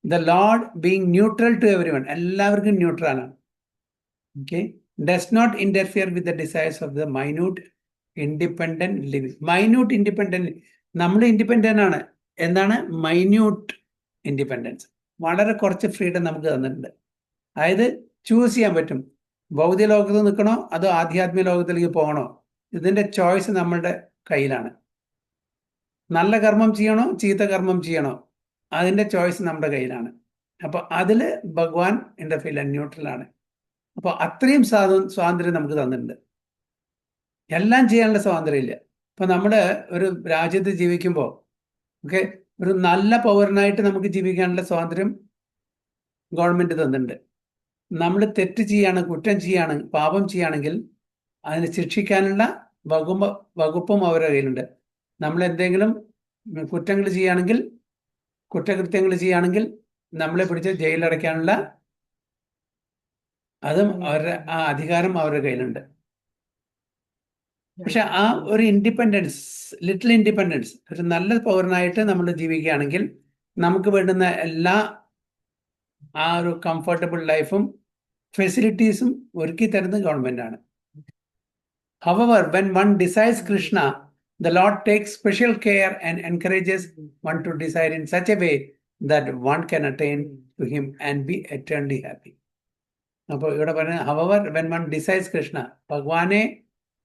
The Lord being neutral to every one, എല്ലാവർക്കും ന്യൂട്രലാണ്. Okay, does not interfere with the desires of the minute independent living. Minute independent, നമ്മൾ ഇൻഡിപെൻഡന്റ് ആണ്. എന്താണ് മൈന്യൂട്ട് ഇൻഡിപെൻഡൻസ്? വളരെ കുറച്ച് ഫ്രീഡം നമുക്ക് തന്നിട്ടുണ്ട്. അതായത് ചൂസ് ചെയ്യാൻ പറ്റും, ഭൗതിക ലോകത്ത് നിൽക്കണോ അതോ ആധ്യാത്മിക ലോകത്തിലേക്ക് പോകണോ. ഇതിന്റെ ചോയ്സ് നമ്മളുടെ കയ്യിലാണ്. നല്ല കർമ്മം ചെയ്യണോ ചീത്ത കർമ്മം ചെയ്യണോ, അതിന്റെ ചോയ്സ് നമ്മുടെ കയ്യിലാണ്. അപ്പൊ അതില് ഭഗവാൻ ഇന്റർഫിയർ ന്യൂട്രലാണ്. അപ്പൊ അത്രയും സ്വാതന്ത്ര്യം നമുക്ക് തന്നിട്ടുണ്ട്. എല്ലാം ചെയ്യാനുള്ള സ്വാതന്ത്ര്യം ഇല്ല. ഇപ്പൊ നമ്മുടെ ഒരു രാജ്യത്ത് ജീവിക്കുമ്പോൾ ഒരു നല്ല പൗരനായിട്ട് നമുക്ക് ജീവിക്കാനുള്ള സ്വാതന്ത്ര്യം ഗവൺമെന്റ് തന്നിട്ടുണ്ട്. നമ്മൾ തെറ്റ് ചെയ്യാണ്, കുറ്റം ചെയ്യാണ്, പാപം ചെയ്യുകയാണെങ്കിൽ അതിന് ശിക്ഷിക്കാനുള്ള വകുപ്പും അവരുടെ കയ്യിലുണ്ട്. നമ്മൾ എന്തെങ്കിലും കുറ്റങ്ങൾ ചെയ്യുകയാണെങ്കിൽ, കുറ്റകൃത്യങ്ങൾ ചെയ്യുകയാണെങ്കിൽ നമ്മളെ പിടിച്ച് ജയിലടയ്ക്കാനുള്ള അതും അവരുടെ ആ അധികാരം അവരുടെ കയ്യിലുണ്ട്. പക്ഷെ ആ ഒരു ഇൻഡിപെൻഡൻസ്, ലിറ്റിൽ ഇൻഡിപെൻഡൻസ്, ഒരു നല്ല പൗരനായിട്ട് നമ്മൾ ജീവിക്കുകയാണെങ്കിൽ നമുക്ക് വേണ്ടുന്ന എല്ലാ ആ ഒരു കംഫർട്ടബിൾ ലൈഫും ഫെസിലിറ്റീസും ഒരുക്കി തരുന്നത് ഗവൺമെന്റാണ്. However, when one desires Krishna, the Lord takes special care and encourages one to desire in such a way that one can attain to him and be eternally happy. അപ്പോൾ ഇവിടെ പറയുന്നത് however when one desires Krishna, ഭഗവാനെ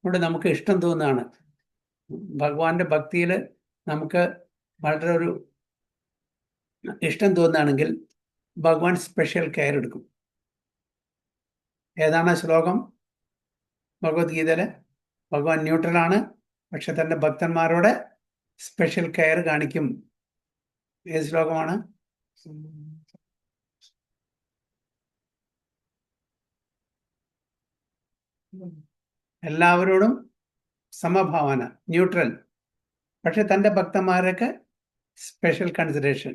കൊണ്ട് നമുക്ക് ഇഷ്ടം തോന്നുകയാണ്, ഭഗവാന്റെ ഭക്തിയിൽ നമുക്ക് വളരെ ഒരു ഇഷ്ടം തോന്നുകയാണെങ്കിൽ ഭഗവാൻ സ്പെഷ്യൽ കെയർ എടുക്കും. ഏതാണ് ശ്ലോകം? ഭഗവത്ഗീതയിലെ ഭഗവാൻ ന്യൂട്രലാണ്, പക്ഷെ തൻ്റെ ഭക്തന്മാരോട് സ്പെഷ്യൽ കെയർ കാണിക്കും. ഏത് ശ്ലോകമാണ്? എല്ലാവരോടും സമഭാവന, ന്യൂട്രൽ, പക്ഷെ തൻ്റെ ഭക്തന്മാരൊക്കെ സ്പെഷ്യൽ കൺസിഡറേഷൻ.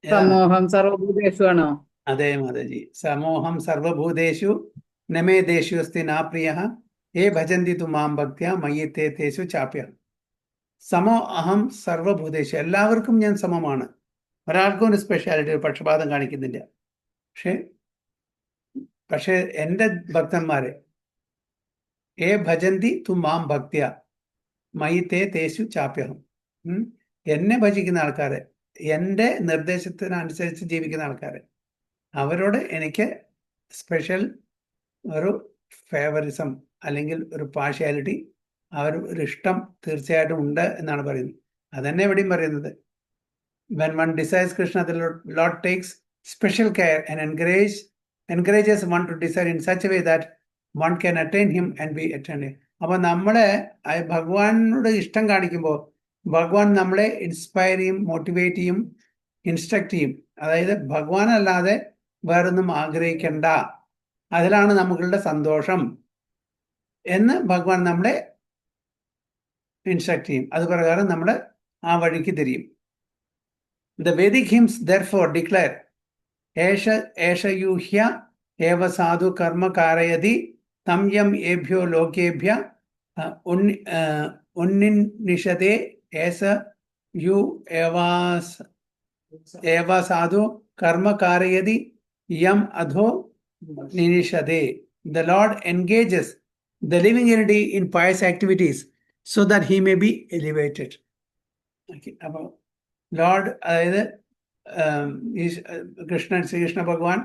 സമൂഹം സർവഭൂതേഷു ആണോ? അതെ മാതാജി. സമൂഹം സർവഭൂതേഷു നമേ ദേശു അസ്തി നാ പ്രിയ ഏ ഭജന്തി തു മാം ഭക്ത്യ മയ്യി തേ തേഷു ചാപ്യ. സമോ അഹം സർവഭൂതേഷു, എല്ലാവർക്കും ഞാൻ സമമാണ്. ഒരാൾക്കും ഒരു സ്പെഷ്യാലിറ്റി, പക്ഷപാതം കാണിക്കുന്നില്ല. പക്ഷേ എൻ്റെ ഭക്തന്മാരെ ഏ ഭജന്തി തു മാം ഭക്ത്യ മയ്യി തേ തേഷു ചാപ്യഹം, എന്നെ ഭജിക്കുന്ന ആൾക്കാരെ, എൻ്റെ നിർദ്ദേശത്തിനനുസരിച്ച് ജീവിക്കുന്ന ആൾക്കാരെ, അവരോട് എനിക്ക് സ്പെഷ്യൽ ഒരു ഫേവറിസം അല്ലെങ്കിൽ ഒരു പാർഷ്യാലിറ്റി, ഒരു ഇഷ്ടം തീർച്ചയായിട്ടും ഉണ്ട് എന്നാണ് പറയുന്നത്. അതന്നെ എവിടെയും പറയുന്നത്. When one desires Krishna, the Lord takes special care and encourages one to desire in such a way that one can attain him and be attained. അപ്പോൾ നമ്മളെ ഭഗവാനോട് ഇഷ്ടം കാണിക്കുമ്പോൾ ഭഗവാൻ നമ്മളെ ഇൻസ്പയർ ചെയ്യും, മോട്ടിവേറ്റ് ചെയ്യും, ഇൻസ്ട്രക്ട് ചെയ്യും. അതായത് ഭഗവാൻ അല്ലാതെ വേറൊന്നും ആഗ്രഹിക്കണ്ട, അതിലാണ് നമ്മളുടെ സന്തോഷം എന്ന് ഭഗവാൻ നമ്മളെ ഇൻസ്ട്രക്ട് ചെയ്യും. അത് പ്രകാരം നമ്മൾ ആ വഴിക്ക് തിരിയും. The Vedic hymns therefore declare Esha yuhya eva sadhu karma karayadi tam yam ebhyo lokebhya unnishade esa yu eva sadhu karma karayadi yam adho ninishade. The Lord engages the living entity in pious activities so that he may be elevated. Okay, about Lord, അതായത് ശ്രീകൃഷ്ണ ഭഗവാൻ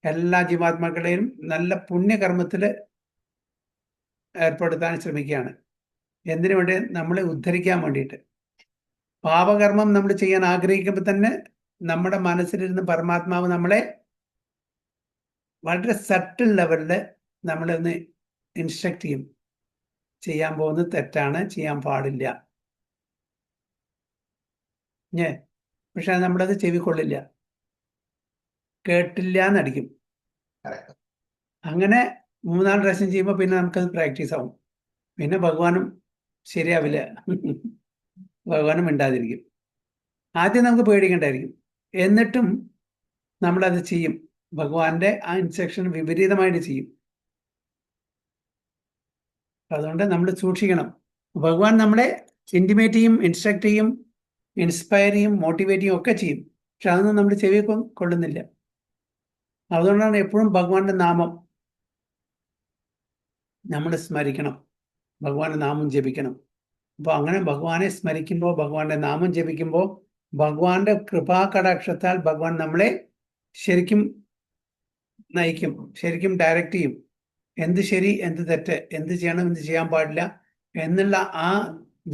എല്ലാ ജീവാത്മാക്കളെയും നല്ല പുണ്യകർമ്മത്തിൽ ഏർപ്പെടുത്താൻ ശ്രമിക്കുകയാണ്. എന്തിനു വേണ്ടി? നമ്മളെ ഉദ്ധരിക്കാൻ വേണ്ടിയിട്ട്. പാപകർമ്മം നമ്മൾ ചെയ്യാൻ ആഗ്രഹിക്കുമ്പോൾ തന്നെ നമ്മുടെ മനസ്സിലിരുന്ന് പരമാത്മാവ് നമ്മളെ വളരെ സട്ടിൽ ലെവലിൽ നമ്മളൊന്ന് ഇൻസ്ട്രക്ട് ചെയ്യും. ചെയ്യാൻ പോകുന്നത് തെറ്റാണ്, ചെയ്യാൻ പാടില്ല. പക്ഷെ നമ്മളത് ചെവിക്കൊള്ളില്ല, കേട്ടില്ല എന്നടിക്കും. അങ്ങനെ 3-4 പ്രാവശ്യം ചെയ്യുമ്പോൾ പിന്നെ നമുക്കത് പ്രാക്ടീസ് ആവും. പിന്നെ ഭഗവാനും ശരിയാവില്ല, ഭഗവാനും മിണ്ടാതിരിക്കും. ആദ്യം നമുക്ക് പേടിക്കണ്ടായിരിക്കും, എന്നിട്ടും നമ്മളത് ചെയ്യും. ഭഗവാന്റെ ആ ഇൻസ്ട്രക്ഷൻ വിപരീതമായിട്ട് ചെയ്യും. അതുകൊണ്ട് നമ്മൾ സൂക്ഷിക്കണം. ഭഗവാൻ നമ്മളെ ഇൻറ്റിമേറ്റ് ചെയ്യും, ഇൻസ്ട്രക്ട് ചെയ്യും, ഇൻസ്പയർ ചെയ്യും, മോട്ടിവേറ്റ് ചെയ്യും, ഒക്കെ ചെയ്യും. പക്ഷെ അതൊന്നും നമ്മൾ ചെവി കൊള്ളുന്നില്ല. അതുകൊണ്ടാണ് എപ്പോഴും ഭഗവാന്റെ നാമം നമ്മൾ സ്മരിക്കണം, ഭഗവാന്റെ നാമം ജപിക്കണം. അപ്പോൾ അങ്ങനെ ഭഗവാനെ സ്മരിക്കുമ്പോൾ, ഭഗവാന്റെ നാമം ജപിക്കുമ്പോൾ, ഭഗവാന്റെ കൃപാകടാക്ഷത്താൽ ഭഗവാൻ നമ്മളെ ശരിക്കും നയിക്കും, ശരിക്കും ഡയറക്റ്റ് ചെയ്യും. എന്ത് ശരി, എന്ത് തെറ്റ്, എന്ത് ചെയ്യണം, എന്ത് ചെയ്യാൻ പാടില്ല എന്നുള്ള ആ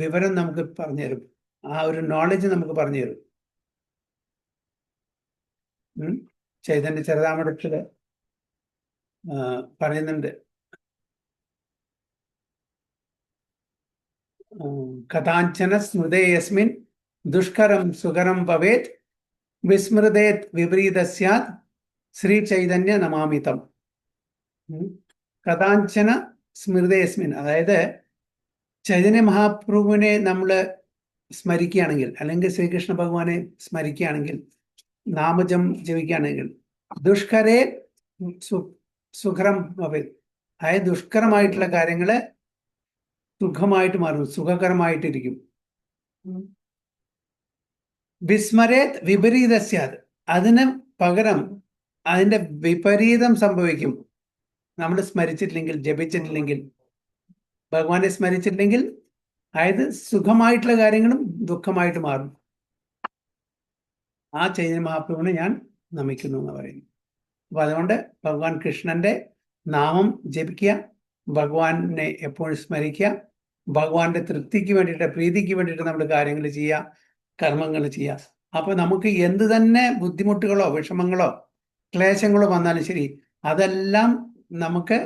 വിവരം നമുക്ക് പറഞ്ഞു തരും. ആ ഒരു നോളജ് നമുക്ക് പറഞ്ഞു തരും. ചൈതന്യ ചരിതാമൃതത്തില് പറയുന്നുണ്ട്, കഥാഞ്ചന സ്മൃതേയസ്മിൻ ദുഷ്കരം സുകരം ഭവേത് വിസ്മൃതേത് വിപരീത സ്യാത് ശ്രീ ചൈതന്യ നമാമിതം. കഥാഞ്ചന സ്മൃതേയസ്മിൻ, അതായത് ചൈതന്യ മഹാപ്രഭുവിനെ നമ്മൾ സ്മരിക്കുകയാണെങ്കിൽ, അല്ലെങ്കിൽ ശ്രീകൃഷ്ണ ഭഗവാനെ സ്മരിക്കുകയാണെങ്കിൽ, നാമജം ജപിക്കുകയാണെങ്കിൽ, ദുഷ്കരേ സുഖരം ഭവേത്, അതായത് ദുഷ്കരമായിട്ടുള്ള കാര്യങ്ങള് സുഖമായിട്ട് മാറും, സുഖകരമായിട്ടിരിക്കും. വിസ്മരേത് വിപരീത സ്യാത്, അതിന് പകരം അതിന്റെ വിപരീതം സംഭവിക്കും. നമ്മൾ സ്മരിച്ചിട്ടില്ലെങ്കിൽ, ജപിച്ചിട്ടില്ലെങ്കിൽ, ഭഗവാനെ സ്മരിച്ചിട്ടില്ലെങ്കിൽ, അതായത് സുഖമായിട്ടുള്ള കാര്യങ്ങളും ദുഃഖമായിട്ട് മാറും. ആ ചൈതന്യ മഹാപ്രഭുവിനെ ഞാൻ നമിക്കുന്നു എന്ന് പറയുന്നു. അപ്പൊ അതുകൊണ്ട് ഭഗവാൻ കൃഷ്ണന്റെ നാമം ജപിക്കുക, ഭഗവാനെ എപ്പോഴും സ്മരിക്കുക, ഭഗവാന്റെ തൃപ്തിക്ക് വേണ്ടിയിട്ട്, പ്രീതിക്ക് വേണ്ടിയിട്ട് നമ്മൾ കാര്യങ്ങൾ ചെയ്യുക, കർമ്മങ്ങൾ ചെയ്യുക. അപ്പൊ നമുക്ക് എന്ത് തന്നെ ബുദ്ധിമുട്ടുകളോ വിഷമങ്ങളോ ക്ലേശങ്ങളോ വന്നാലും ശരി, അതെല്ലാം നമുക്ക്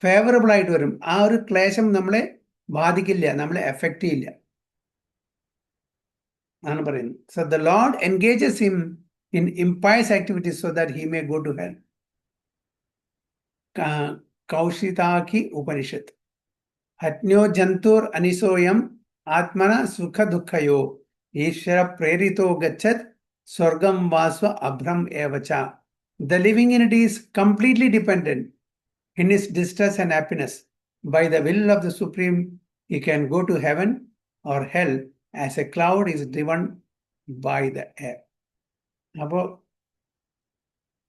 ഫേവറബിൾ ആയിട്ട് വരും. ആ ഒരു ക്ലേശം നമ്മളെ ബാധിക്കില്ല, നമ്മളെ എഫക്റ്റ് ചെയ്യില്ല ആണ് പറയുന്നത്. So the Lord engages him in impious activities so that he may go to hell. Kaushitaki Upanishad. അജ്ഞോ ജന്തുർ അനിസോയം ആത്മന സുഖ ദുഃഖയോ ഈശ്വര പ്രേരിതോ ഗച്ഛത് സ്വർഗം വാസ്വ അഭ്രം ഏവച. The living entity is completely dependent in his distress and happiness. By the will of the Supreme, he can go to heaven or hell as a cloud is driven by the air. അപ്പോൾ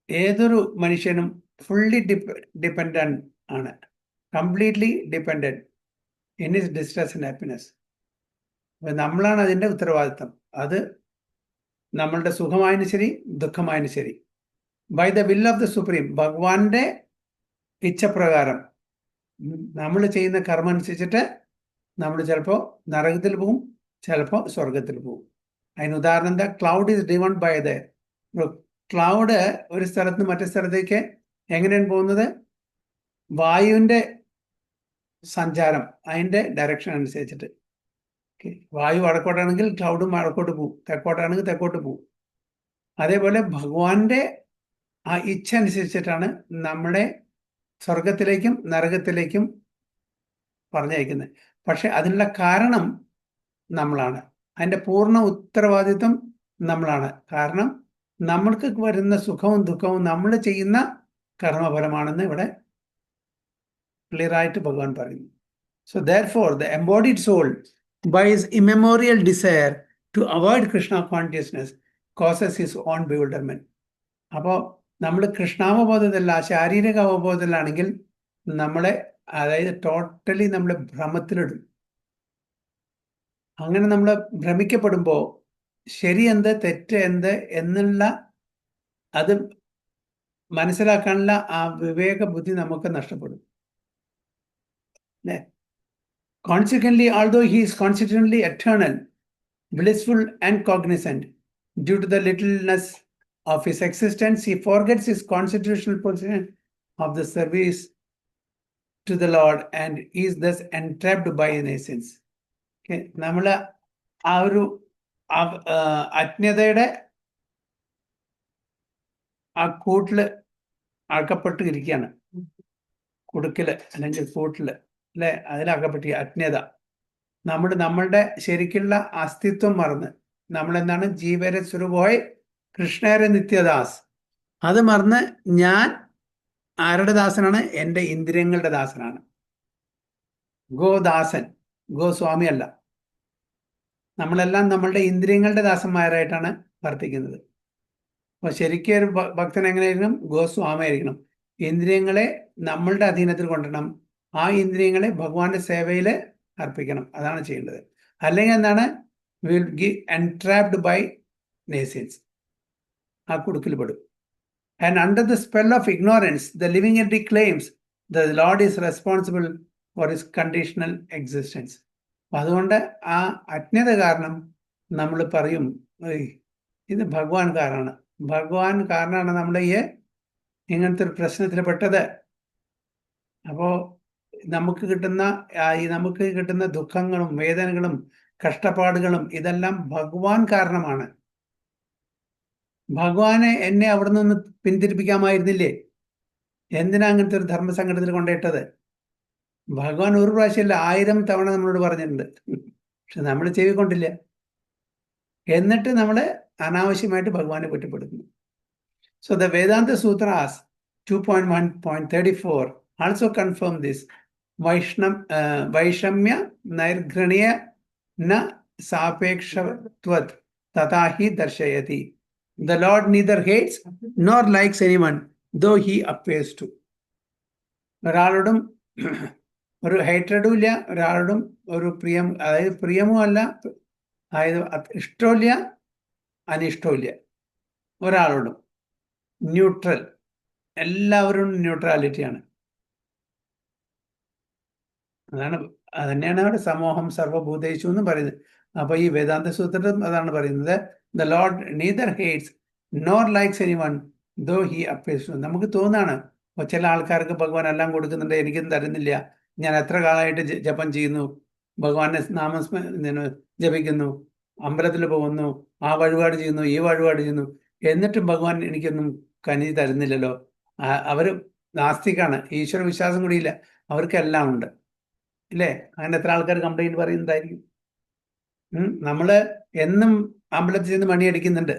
ഏതൊരു മനുഷ്യനും fully dependent ആണ്, completely dependent in his distress and happiness. അപ്പം നമ്മളാണ് അതിൻ്റെ ഉത്തരവാദിത്തം. അത് നമ്മളുടെ സുഖമായാലും ശരി ദുഃഖമായാലും ശരി. By the will of the supreme, ഭഗവാന്റെ ഇച്ഛപ്രകാരം നമ്മൾ ചെയ്യുന്ന കർമ്മം അനുസരിച്ചിട്ട് നമ്മൾ ചിലപ്പോൾ നരകത്തിൽ പോവും, ചിലപ്പോൾ സ്വർഗത്തിൽ പോവും. അതിന് ഉദാഹരണം എന്താ? Cloud is driven by the. Cloud ഒരു സ്ഥലത്ത് നിന്ന് മറ്റേ സ്ഥലത്തേക്ക് എങ്ങനെയാണ് പോകുന്നത്? വായുവിൻ്റെ സഞ്ചാരം, അതിൻ്റെ ഡയറക്ഷൻ അനുസരിച്ചിട്ട്. വായു വടക്കോട്ടാണെങ്കിൽ ക്ലൗഡും വടക്കോട്ട് പോവും, തെക്കോട്ടാണെങ്കിൽ തെക്കോട്ട് പോവും. അതേപോലെ ഭഗവാന്റെ ആ ഇച്ഛ അനുസരിച്ചിട്ടാണ് നമ്മളെ സ്വർഗത്തിലേക്കും നരകത്തിലേക്കും പറഞ്ഞയക്കുന്നത്. പക്ഷെ അതിനുള്ള കാരണം നമ്മളാണ്, അതിൻ്റെ പൂർണ്ണ ഉത്തരവാദിത്വം നമ്മളാണ്. കാരണം നമ്മൾക്ക് വരുന്ന സുഖവും ദുഃഖവും നമ്മൾ ചെയ്യുന്ന കർമ്മഫലമാണെന്ന് ഇവിടെ ക്ലിയറായിട്ട് ഭഗവാൻ പറയുന്നു. So therefore the embodied soul by his immemorial desire to avoid Krishna consciousness causes his own bewilderment. അപ്പോൾ നമ്മൾ കൃഷ്ണാവബോധത്തിലല്ല, ശാരീരിക അവബോധത്തിലാണെങ്കിൽ നമ്മളെ, അതായത് ടോട്ടലി നമ്മളെ ഭ്രമത്തിലിടും. അങ്ങനെ നമ്മൾ ഭ്രമിക്കപ്പെടുമ്പോൾ ശരി എന്ത് തെറ്റ് എന്ത് എന്നുള്ള അത് മനസ്സിലാക്കാനുള്ള ആ വിവേക ബുദ്ധി നമുക്ക് നഷ്ടപ്പെടും അല്ലേ? Consequently, although he is constitutionally eternal, blissful and cognizant, due to the littleness of his existence, he forgets his constitutional position of the service to the Lord and is thus entrapped by his essence. Okay, നമ്മൾ ആ ഒരു അജ്ഞതയുടെ ആ കൂട്ടിൽ അകപ്പെട്ട് ഇരിക്കുകയാണ്, കുടുക്കില് അല്ലെങ്കിൽ കൂട്ടില് അല്ലെ, അതിലകപ്പെട്ടി അജ്ഞത. നമ്മളുടെ ശരിക്കുള്ള അസ്തിത്വം മറന്ന് നമ്മളെന്താണ്? ജീവര സ്വരൂപമായി കൃഷ്ണേര നിത്യദാസ്. അത് മറന്ന് ഞാൻ ആരുടെ ദാസനാണ്? എൻ്റെ ഇന്ദ്രിയങ്ങളുടെ ദാസനാണ്. ഗോദാസൻ, ഗോസ്വാമി അല്ല. നമ്മളെല്ലാം നമ്മളുടെ ഇന്ദ്രിയങ്ങളുടെ ദാസന്മാരായിട്ടാണ് വർത്തിക്കുന്നത്. അപ്പോൾ ശരിക്കും ഒരു ഭക്തൻ എങ്ങനെയായിരിക്കണം? ഗോസ്വാമി ആയിരിക്കണം. ഇന്ദ്രിയങ്ങളെ നമ്മളുടെ അധീനത്തിൽ കൊണ്ടുവരണം, ആ ഇന്ദ്രിയങ്ങളെ ഭഗവാന്റെ സേവയിൽ അർപ്പിക്കണം. അതാണ് ചെയ്യേണ്ടത്. അല്ലെങ്കിൽ എന്താണ്? Will get entrapped by nescience, ആ കുടുക്കിൽ പെടും. And under the spell of ignorance the living entity claims the Lord is responsible for his conditional existence. അപ്പം അതുകൊണ്ട് ആ അജ്ഞത കാരണം നമ്മൾ പറയും ഇത് ഭഗവാൻ കാരണമാണ്, ഭഗവാൻ കാരണമാണ് നമ്മൾ ഈ ഇങ്ങനത്തെ ഒരു പ്രശ്നത്തിൽ പെട്ടത്. അപ്പോൾ നമുക്ക് കിട്ടുന്ന ദുഃഖങ്ങളും വേദനകളും കഷ്ടപ്പാടുകളും ഇതെല്ലാം ഭഗവാൻ കാരണമാണ്. ഭഗവാനെ എന്നെ അവിടെ നിന്ന് പിന്തിരിപ്പിക്കാമായിരുന്നില്ലേ? എന്തിനാ അങ്ങനത്തെ ഒരു ധർമ്മസങ്കടത്തിൽ കൊണ്ടിട്ടത്? ഭഗവാൻ ഒരു പ്രാവശ്യമല്ല 1000 തവണ നമ്മളോട് പറഞ്ഞിട്ടുണ്ട്, പക്ഷെ നമ്മൾ ചെവിക്കൊണ്ടില്ല. എന്നിട്ട് നമ്മൾ അനാവശ്യമായിട്ട് ഭഗവാനെ കുറ്റപ്പെടുത്തുന്നു. So the Vedanta Sutras 2.1.34 also confirm this. വൈഷമ്യ നൈർഘ്രണീയ ന സാപേക്ഷത്വത് തഥാ ഹി ദർശയതി. The Lord neither hates nor likes anyone, though he appears to. ഒരാളോടും ഒരു ഹേറ്റഡും ഇല്ല, ഒരാളോടും ഒരു അതായത് പ്രിയമോ അല്ല, അതായത് ഇഷ്ടമില്ല അനിഷ്ടമില്ല, ഒരാളോടും ന്യൂട്രൽ, എല്ലാവരും ന്യൂട്രാലിറ്റിയാണ്. അതന്നെയാണ് അവിടെ സമൂഹം സർവഭൂതേഷു എന്നും പറയുന്നത്. അപ്പൊ ഈ വേദാന്ത സൂത്രത്തിൽ അതാണ് പറയുന്നത്, the lord neither hates nor likes anyone though he appears to. നമുക്ക് തോന്നാണ് ചില ആൾക്കാർക്ക് ഭഗവാൻ എല്ലാം കൊടുക്കുന്നുണ്ട്, എനിക്കൊന്നും തരുന്നില്ല, ഞാൻ എത്ര കാലമായിട്ട് ജപം ചെയ്യുന്നു, ഭഗവാന്റെ നാമം ജപിക്കുന്നു, അമ്പലത്തിൽ പോകുന്നു, ആ വഴിപാട് ചെയ്യുന്നു, ഈ വഴിപാട് ചെയ്യുന്നു, എന്നിട്ടും ഭഗവാൻ എനിക്കൊന്നും കനി തരുന്നില്ലല്ലോ. അവര് നാസ്തികാണ്, ഈശ്വര വിശ്വാസം കൂടിയില്ല, അവർക്കെല്ലാം ഉണ്ട് ഇല്ലേ? അങ്ങനെ എത്ര ആൾക്കാർ കംപ്ലൈന്റ് പറയുന്നതായിരിക്കും. നമ്മള് എന്നും അമ്പലത്തിൽ ചെന്ന് മണിയടിക്കുന്നുണ്ട്,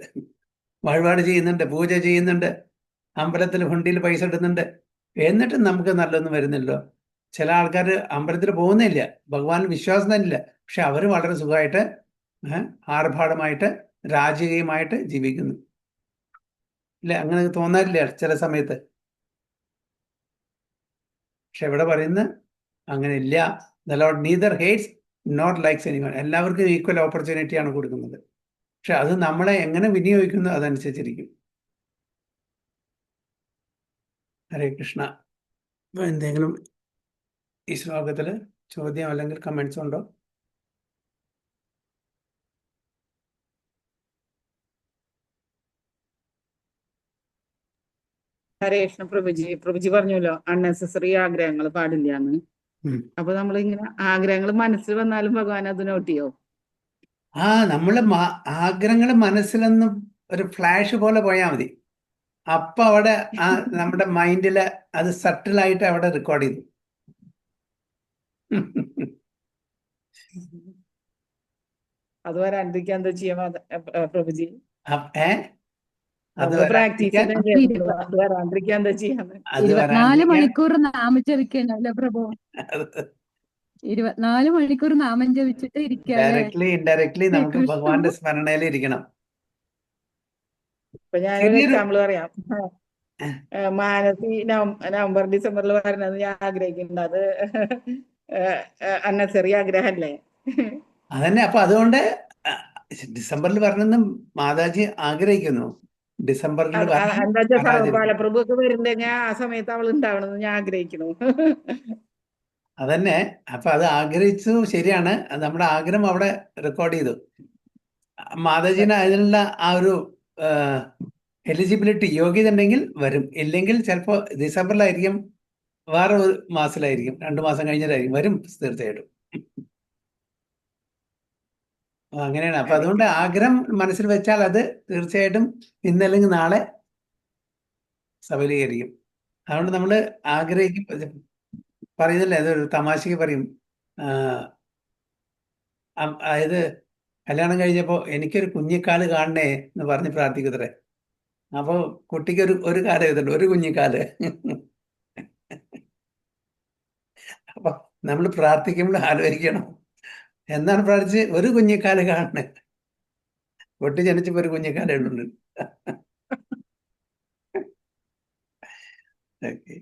വഴിപാട് ചെയ്യുന്നുണ്ട്, പൂജ ചെയ്യുന്നുണ്ട്, അമ്പലത്തിൽ ഹുണ്ടിയിൽ പൈസ ഇടുന്നുണ്ട്. എന്നിട്ടും നമുക്ക് നല്ലൊന്നും വരുന്നില്ലല്ലോ. ചില ആൾക്കാർ അമ്പലത്തിൽ പോകുന്നില്ല, ഭഗവാൻ വിശ്വാസം തന്നെ ഇല്ല, പക്ഷെ അവർ വളരെ സുഖമായിട്ട് ആർഭാടമായിട്ട് രാജകീയമായിട്ട് ജീവിക്കുന്നു. ഇല്ല, അങ്ങനെ തോന്നാറില്ല ചില സമയത്ത്. പക്ഷെ ഇവിടെ പറയുന്നത് അങ്ങനെ ഇല്ല. The lord neither hates not likes anyone. എല്ലാവർക്കും ഈക്വൽ ഓപ്പർച്യൂണിറ്റിയാണ് കൊടുക്കുന്നത്. പക്ഷെ അത് നമ്മളെ എങ്ങനെ വിനിയോഗിക്കുന്നു അതനുസരിച്ചിരിക്കും. ഹരേ കൃഷ്ണ. ഇപ്പൊ എന്തെങ്കിലും ഈ ശ്ലോകത്തിൽ ചോദ്യം അല്ലെങ്കിൽ കമന്റ്സ് ഉണ്ടോ? ഹരേ കൃഷ്ണ. പ്രഭുജി പറഞ്ഞല്ലോ അൺനെസസറി ആഗ്രഹങ്ങൾ പാടില്ലാന്ന്. ഉം. അപ്പൊ നമ്മളിങ്ങനെ ആഗ്രഹങ്ങൾ മനസ്സിൽ വന്നാലും ഭഗവാൻ അത് നോട്ട് ചെയ്യോ? നമ്മള് ആഗ്രഹങ്ങൾ മനസ്സിലൊന്ന് ഒരു ഫ്ലാഷ് പോലെ പോയാൽ മതി. അപ്പൊ അവിടെ നമ്മുടെ മൈൻഡില് അത് സട്ടിലായിട്ട് അവിടെ റെക്കോർഡ് ചെയ്തു. അത് വരാണ്ടിരിക്കാൻ എന്താ ചെയ്യാ പ്രഭുജി? ഏ അത് നമ്മള് പ്രാക്ടീസ് വരാതിരിക്കാൻ ചെയ്ത് അത് വരാണ്ടിരിക്കാൻ എന്താ ചെയ്യാന്ന്? അത് 24 വരാണ്ടിരിക്കാൻ മണിക്കൂർ നാമം ജപിക്കണല്ലേ പ്രഭു? 24 മണിക്കൂർ നാമം ജപിച്ചിട്ട് ഇരിക്കല്ലേ? ഡയറക്ട്ലി ഇൻഡയറക്ട്ലി നമുക്ക് കൃഷ്ണ. ഭഗവാന്റെ സ്മരണയിൽ ഇരിക്കണം. ഇപ്പൊ ഞാനൊരു ചെറിയൊരു എക്സാമ്പിൾ പറയാം. മാനസി നവംബർ ഡിസംബറിൽ വരണത് ഞാൻ ആഗ്രഹിക്കുന്നുണ്ട്. അത് അന്നസറി ആഗ്രഹല്ലേ? അതന്നെ. അപ്പൊ അതുകൊണ്ട് ഡിസംബറിൽ വരണമെന്ന് മാതാജി ആഗ്രഹിക്കുന്നു. ഡിസംബറിൽ വരണം എന്താ വെച്ചാൽ ആരാധന. ബാലപ്രഭു ഒക്കെ വരുന്നുണ്ടെങ്കിൽ ആ സമയത്ത് അവൾ ഉണ്ടാവണമെന്ന് ഞാൻ ആഗ്രഹിക്കുന്നു. അതന്നെ. അപ്പൊ അത് ആഗ്രഹിച്ചു, ശരിയാണ്. അത് നമ്മുടെ ആഗ്രഹം അവിടെ റെക്കോർഡ് ചെയ്തു. മാതാജിന് അതിനുള്ള ആ ഒരു എലിജിബിലിറ്റി, യോഗ്യത ഉണ്ടെങ്കിൽ വരും. ഇല്ലെങ്കിൽ ചിലപ്പോൾ ഡിസംബറിലായിരിക്കും, വേറെ ഒരു മാസത്തിലായിരിക്കും, 2 മാസം കഴിഞ്ഞിട്ടായിരിക്കും വരും. തീർച്ചയായിട്ടും അങ്ങനെയാണ്. അപ്പൊ അതുകൊണ്ട് ആഗ്രഹം മനസ്സിൽ വെച്ചാൽ അത് തീർച്ചയായിട്ടും ഇന്നല്ലെങ്കിൽ നാളെ സഫലീകരിക്കും. അതുകൊണ്ട് നമ്മൾ ആഗ്രഹിക്കും. പറയുന്നില്ലേ, അതൊരു തമാശക്ക് പറയും. അതായത് കല്യാണം കഴിഞ്ഞപ്പോൾ എനിക്കൊരു കുഞ്ഞിക്കാല് കാണണേ എന്ന് പറഞ്ഞ് പ്രാർത്ഥിക്കത്രേ. അപ്പോൾ കുട്ടിക്ക് ഒരു കാല് എഴുതുന്നുണ്ട്, ഒരു കുഞ്ഞിക്കാല്. അപ്പൊ നമ്മൾ പ്രാർത്ഥിക്കുമ്പോൾ ആലോചിക്കണം, എന്താണ് പ്രാർത്ഥിച്ച്? ഒരു കുഞ്ഞിക്കാല് കാണണേ. കുട്ടി ജനിച്ചപ്പോ ഒരു കുഞ്ഞിക്കാല് എഴുതുന്നുണ്ട്. ഓക്കെ.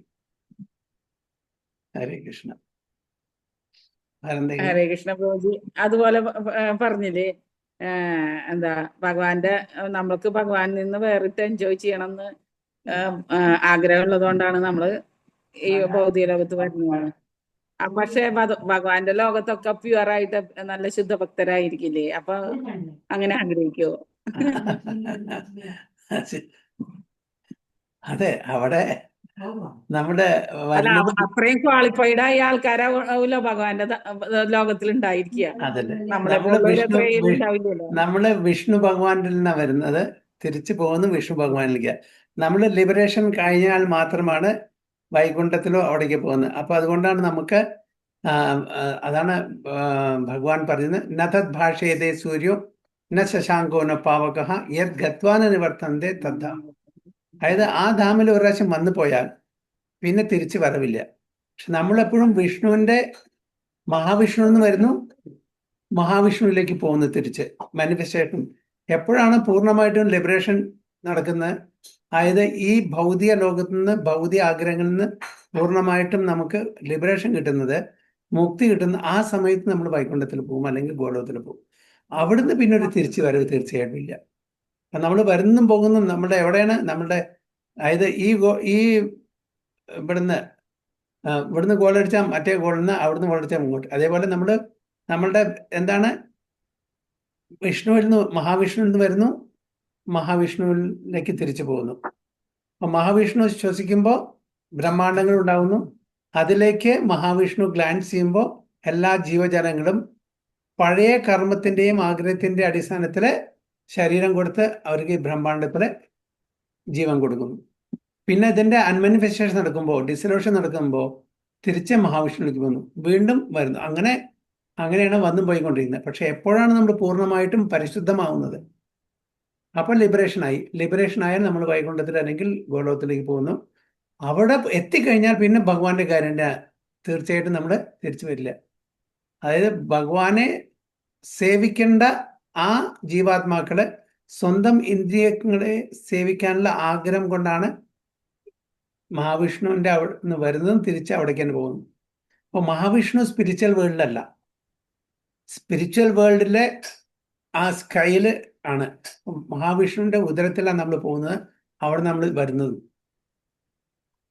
ഹരേ കൃഷ്ണ. ഹരേ കൃഷ്ണ പ്രഭുജി. അതുപോലെ പറഞ്ഞില്ലേ, എന്താ ഭഗവാന്റെ നമ്മൾക്ക് ഭഗവാനിൽ നിന്ന് വേറിട്ട് എൻജോയ് ചെയ്യണമെന്ന് ആഗ്രഹം ഉള്ളതുകൊണ്ടാണ് നമ്മള് ഈ ഭൗതിക ലോകത്ത് വരുന്നതാണ്. പക്ഷെ ഭഗവാന്റെ ലോകത്തൊക്കെ പ്യുവറായിട്ട് നല്ല ശുദ്ധഭക്തരായിരിക്കില്ലേ? അപ്പൊ അങ്ങനെ ആഗ്രഹിക്കുവോ? അതെ, അവിടെ നമ്മുടെ അല്ല, വരുന്നത് അത്രയും ക്വാളിഫൈഡ് ആയ ആൾക്കാരാവൂലോ ഭഗവാന്റെ ലോകത്തിൽ ഉണ്ടായിരിക്കുക. അതല്ലേ, നമ്മളെ പോലുള്ളവർ അത്രയും ഉണ്ടാവില്ലല്ലോ. നമ്മള് വിഷ്ണു ഭഗവാനിൽ നിന്നാണ് വരുന്നത്, തിരിച്ചു പോകുന്നു വിഷ്ണു ഭഗവാനിലേക്ക്. നമ്മൾ ലിബറേഷൻ കഴിഞ്ഞാൽ മാത്രമാണ് വൈകുണ്ഠത്തിലോ അവിടേക്ക് പോകുന്നത്. അപ്പൊ അതുകൊണ്ടാണ് നമുക്ക് അതാണ് ഭഗവാൻ പറയുന്നത്, നതത് ഭാഷയതേ സൂര്യോ ന ശശാങ്കോ ന പാവകഃ യത് ഗത്വാന നിവർത്തന്തേ തദ്ധാ. അതായത് ആ ധാമിൽ ഒരു പ്രാവശ്യം വന്നു പോയാൽ പിന്നെ തിരിച്ചു വരവില്ല. പക്ഷെ നമ്മളെപ്പോഴും വിഷ്ണുവിന്റെ മഹാവിഷ്ണു എന്ന് വരുന്നു, മഹാവിഷ്ണുവിലേക്ക് പോകുന്നു തിരിച്ച്. മാനിഫെസ്റ്റേഷൻ എപ്പോഴാണ് പൂർണ്ണമായിട്ടും ലിബറേഷൻ നടക്കുന്നത്? അതായത് ഈ ഭൗതിക ലോകത്തു നിന്ന്, ഭൗതിക ആഗ്രഹങ്ങളിൽ നിന്ന് പൂർണ്ണമായിട്ടും നമുക്ക് ലിബറേഷൻ കിട്ടുന്നത്, മുക്തി കിട്ടുന്ന ആ സമയത്ത് നമ്മൾ വൈകുണ്ഠത്തിൽ പോകും, അല്ലെങ്കിൽ ഗോലോകത്തിൽ പോകും. അവിടുന്ന് പിന്നെ ഒരു തിരിച്ചു വരവ് തീർച്ചയായിട്ടും ഇല്ല. നമ്മൾ വരുന്നും പോകുന്നും നമ്മുടെ എവിടെയാണ് നമ്മുടെ, അതായത് ഈ ഇവിടുന്ന് ഗോളടിച്ചാൽ മറ്റേ ഗോളിൽ നിന്ന്, അവിടുന്ന് ഗോളടിച്ചാൽ മുമ്പോട്ട്. അതേപോലെ നമ്മളുടെ എന്താണ്, വിഷ്ണുവിൽ നിന്ന്, മഹാവിഷ്ണുവിൽ നിന്ന് വരുന്നു, മഹാവിഷ്ണുവിലേക്ക് തിരിച്ചു പോകുന്നു. അപ്പൊ മഹാവിഷ്ണു ശ്വസിക്കുമ്പോൾ ബ്രഹ്മാണ്ടങ്ങൾ ഉണ്ടാകുന്നു. അതിലേക്ക് മഹാവിഷ്ണു ഗ്ലാൻസ് ചെയ്യുമ്പോൾ എല്ലാ ജീവജാലങ്ങളും പഴയ കർമ്മത്തിന്റെയും ആഗ്രഹത്തിന്റെ അടിസ്ഥാനത്തിൽ ശരീരം കൊടുത്ത് അവർക്ക് ഈ ബ്രഹ്മാണ്ടത്തില് ജീവൻ കൊടുക്കുന്നു. പിന്നെ ഇതിന്റെ അൺമാനിഫെസ്റ്റേഷൻ നടക്കുമ്പോൾ, ഡിസൊല്യൂഷൻ നടക്കുമ്പോൾ തിരിച്ച് മഹാവിഷ്ണുവിലേക്ക് പോകുന്നു, വീണ്ടും വരുന്നു. അങ്ങനെ അങ്ങനെയാണ് വന്നും പോയിക്കൊണ്ടിരിക്കുന്നത്. പക്ഷെ എപ്പോഴാണ് നമ്മൾ പൂർണ്ണമായിട്ടും പരിശുദ്ധമാവുന്നത്, അപ്പോൾ ലിബറേഷൻ ആയാൽ നമ്മൾ വൈകുണ്ഠത്തിൽ അല്ലെങ്കിൽ ഗോലോകത്തിലേക്ക് പോകുന്നു. അവിടെ എത്തിക്കഴിഞ്ഞാൽ പിന്നെ ഭഗവാന്റെ കാര്യം തീർച്ചയായിട്ടും നമ്മൾ തിരിച്ചു വരില്ല. അതായത് ഭഗവാനെ സേവിക്കേണ്ട ആ ജീവാത്മാക്കള് സ്വന്തം ഇന്ദ്രിയങ്ങളെ സേവിക്കാനുള്ള ആഗ്രഹം കൊണ്ടാണ് മഹാവിഷ്ണുവിന്റെ അവിടെ നിന്ന് വരുന്നതും തിരിച്ച് അവിടേക്ക് തന്നെ പോകുന്നു. അപ്പോൾ മഹാവിഷ്ണു സ്പിരിച്വൽ വേൾഡിലല്ല, സ്പിരിച്വൽ വേൾഡിലെ ആ സ്കൈല് ആണ്. മഹാവിഷ്ണുവിന്റെ ഉദരത്തിലാണ് നമ്മൾ പോകുന്നത്, അവിടെ നമ്മൾ വരുന്നത്.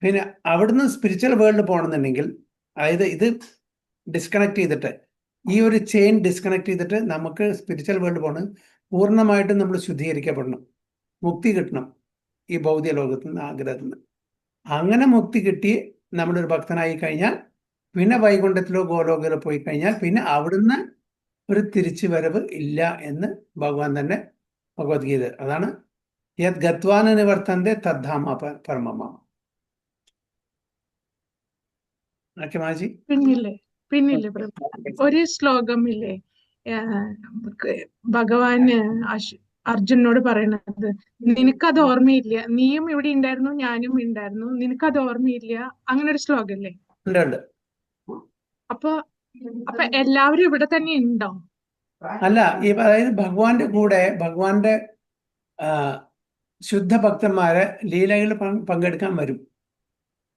പിന്നെ അവിടുന്ന് സ്പിരിച്വൽ വേൾഡിൽ പോകണമെന്നുണ്ടെങ്കിൽ, അതായത് ഇത് ഡിസ്കണക്ട് ചെയ്തിട്ട്, ഈ ഒരു ചെയിൻ ഡിസ്കണക്ട് ചെയ്തിട്ട് നമുക്ക് സ്പിരിച്വൽ വേൾഡ് പോകണം, പൂർണ്ണമായിട്ടും നമ്മൾ ശുദ്ധീകരിക്കപ്പെടണം, മുക്തി കിട്ടണം ഈ ഭൗതിക ലോകത്തു നിന്ന്, ആഗ്രഹത്തിൽ നിന്ന്. അങ്ങനെ മുക്തി കിട്ടി നമ്മളൊരു ഭക്തനായി കഴിഞ്ഞാൽ പിന്നെ വൈകുണ്ഠത്തിലോ ഗോലോകത്തിലോ പോയി കഴിഞ്ഞാൽ പിന്നെ അവിടുന്ന് ഒരു തിരിച്ചു വരവ് ഇല്ല എന്ന് ഭഗവാൻ തന്നെ ഭഗവത്ഗീത. അതാണ് യത് ഗത്വാന നിവർത്തന്റെ തദ്ധാമ പരമമ. മാജി പിന്നില്ലേ പ്രഭു, ഒരു ശ്ലോകമില്ലേ ഭഗവാന് അർജുനോട് പറയണത്, നിനക്കത് ഓർമ്മയില്ല, നീയും ഇവിടെ ഉണ്ടായിരുന്നു, ഞാനും ഉണ്ടായിരുന്നു, നിനക്കത് ഓർമ്മയില്ല, അങ്ങനെ ഒരു ശ്ലോകല്ലേ? ഉണ്ട്. അപ്പൊ എല്ലാവരും ഇവിടെ തന്നെ ഉണ്ടോ? അല്ല, ഈ അതായത് ഭഗവാന്റെ കൂടെ ഭഗവാന്റെ ശുദ്ധ ഭക്തന്മാരെ ലീലകളിൽ പങ്കെടുക്കാൻ വരും.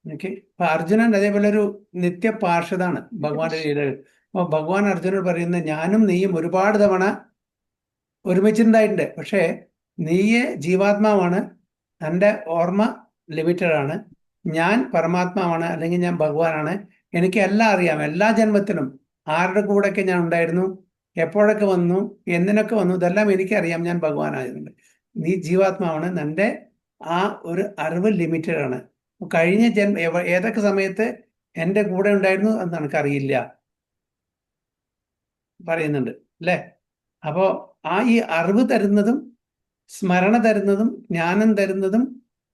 ഓക്കെ, അപ്പൊ അർജുനൻ അതേപോലെ ഒരു നിത്യ പാർഷദാണ് ഭഗവാന്റെ ലീലകൾ. അപ്പൊ ഭഗവാൻ അർജുനോട് പറയുന്നത്, ഞാനും നീയും ഒരുപാട് തവണ ഒരുമിച്ചിട്ടുണ്ടായിട്ടുണ്ട്, പക്ഷേ നീയെ ജീവാത്മാവാണ്, എൻ്റെ ഓർമ്മ ലിമിറ്റഡ് ആണ്, ഞാൻ പരമാത്മാവാണ്, അല്ലെങ്കിൽ ഞാൻ ഭഗവാനാണ്, എനിക്ക് എല്ലാം അറിയാം, എല്ലാ ജന്മത്തിലും ആരുടെ കൂടെയൊക്കെ ഞാൻ ഉണ്ടായിരുന്നു, എപ്പോഴൊക്കെ വന്നു, എന്തിനൊക്കെ വന്നു, ഇതെല്ലാം എനിക്കറിയാം, ഞാൻ ഭഗവാനായതുകൊണ്ട്. നീ ജീവാത്മാവാണ്, നിന്റെ ആ ഒരു അറിവ് ലിമിറ്റഡ് ആണ്. കഴിഞ്ഞ ഏതൊക്കെ സമയത്ത് എൻ്റെ കൂടെ ഉണ്ടായിരുന്നു എന്ന് എനിക്കറിയില്ല പറയുന്നുണ്ട് അല്ലേ. അപ്പോ ഈ അറിവ് തരുന്നതും സ്മരണ തരുന്നതും ജ്ഞാനം തരുന്നതും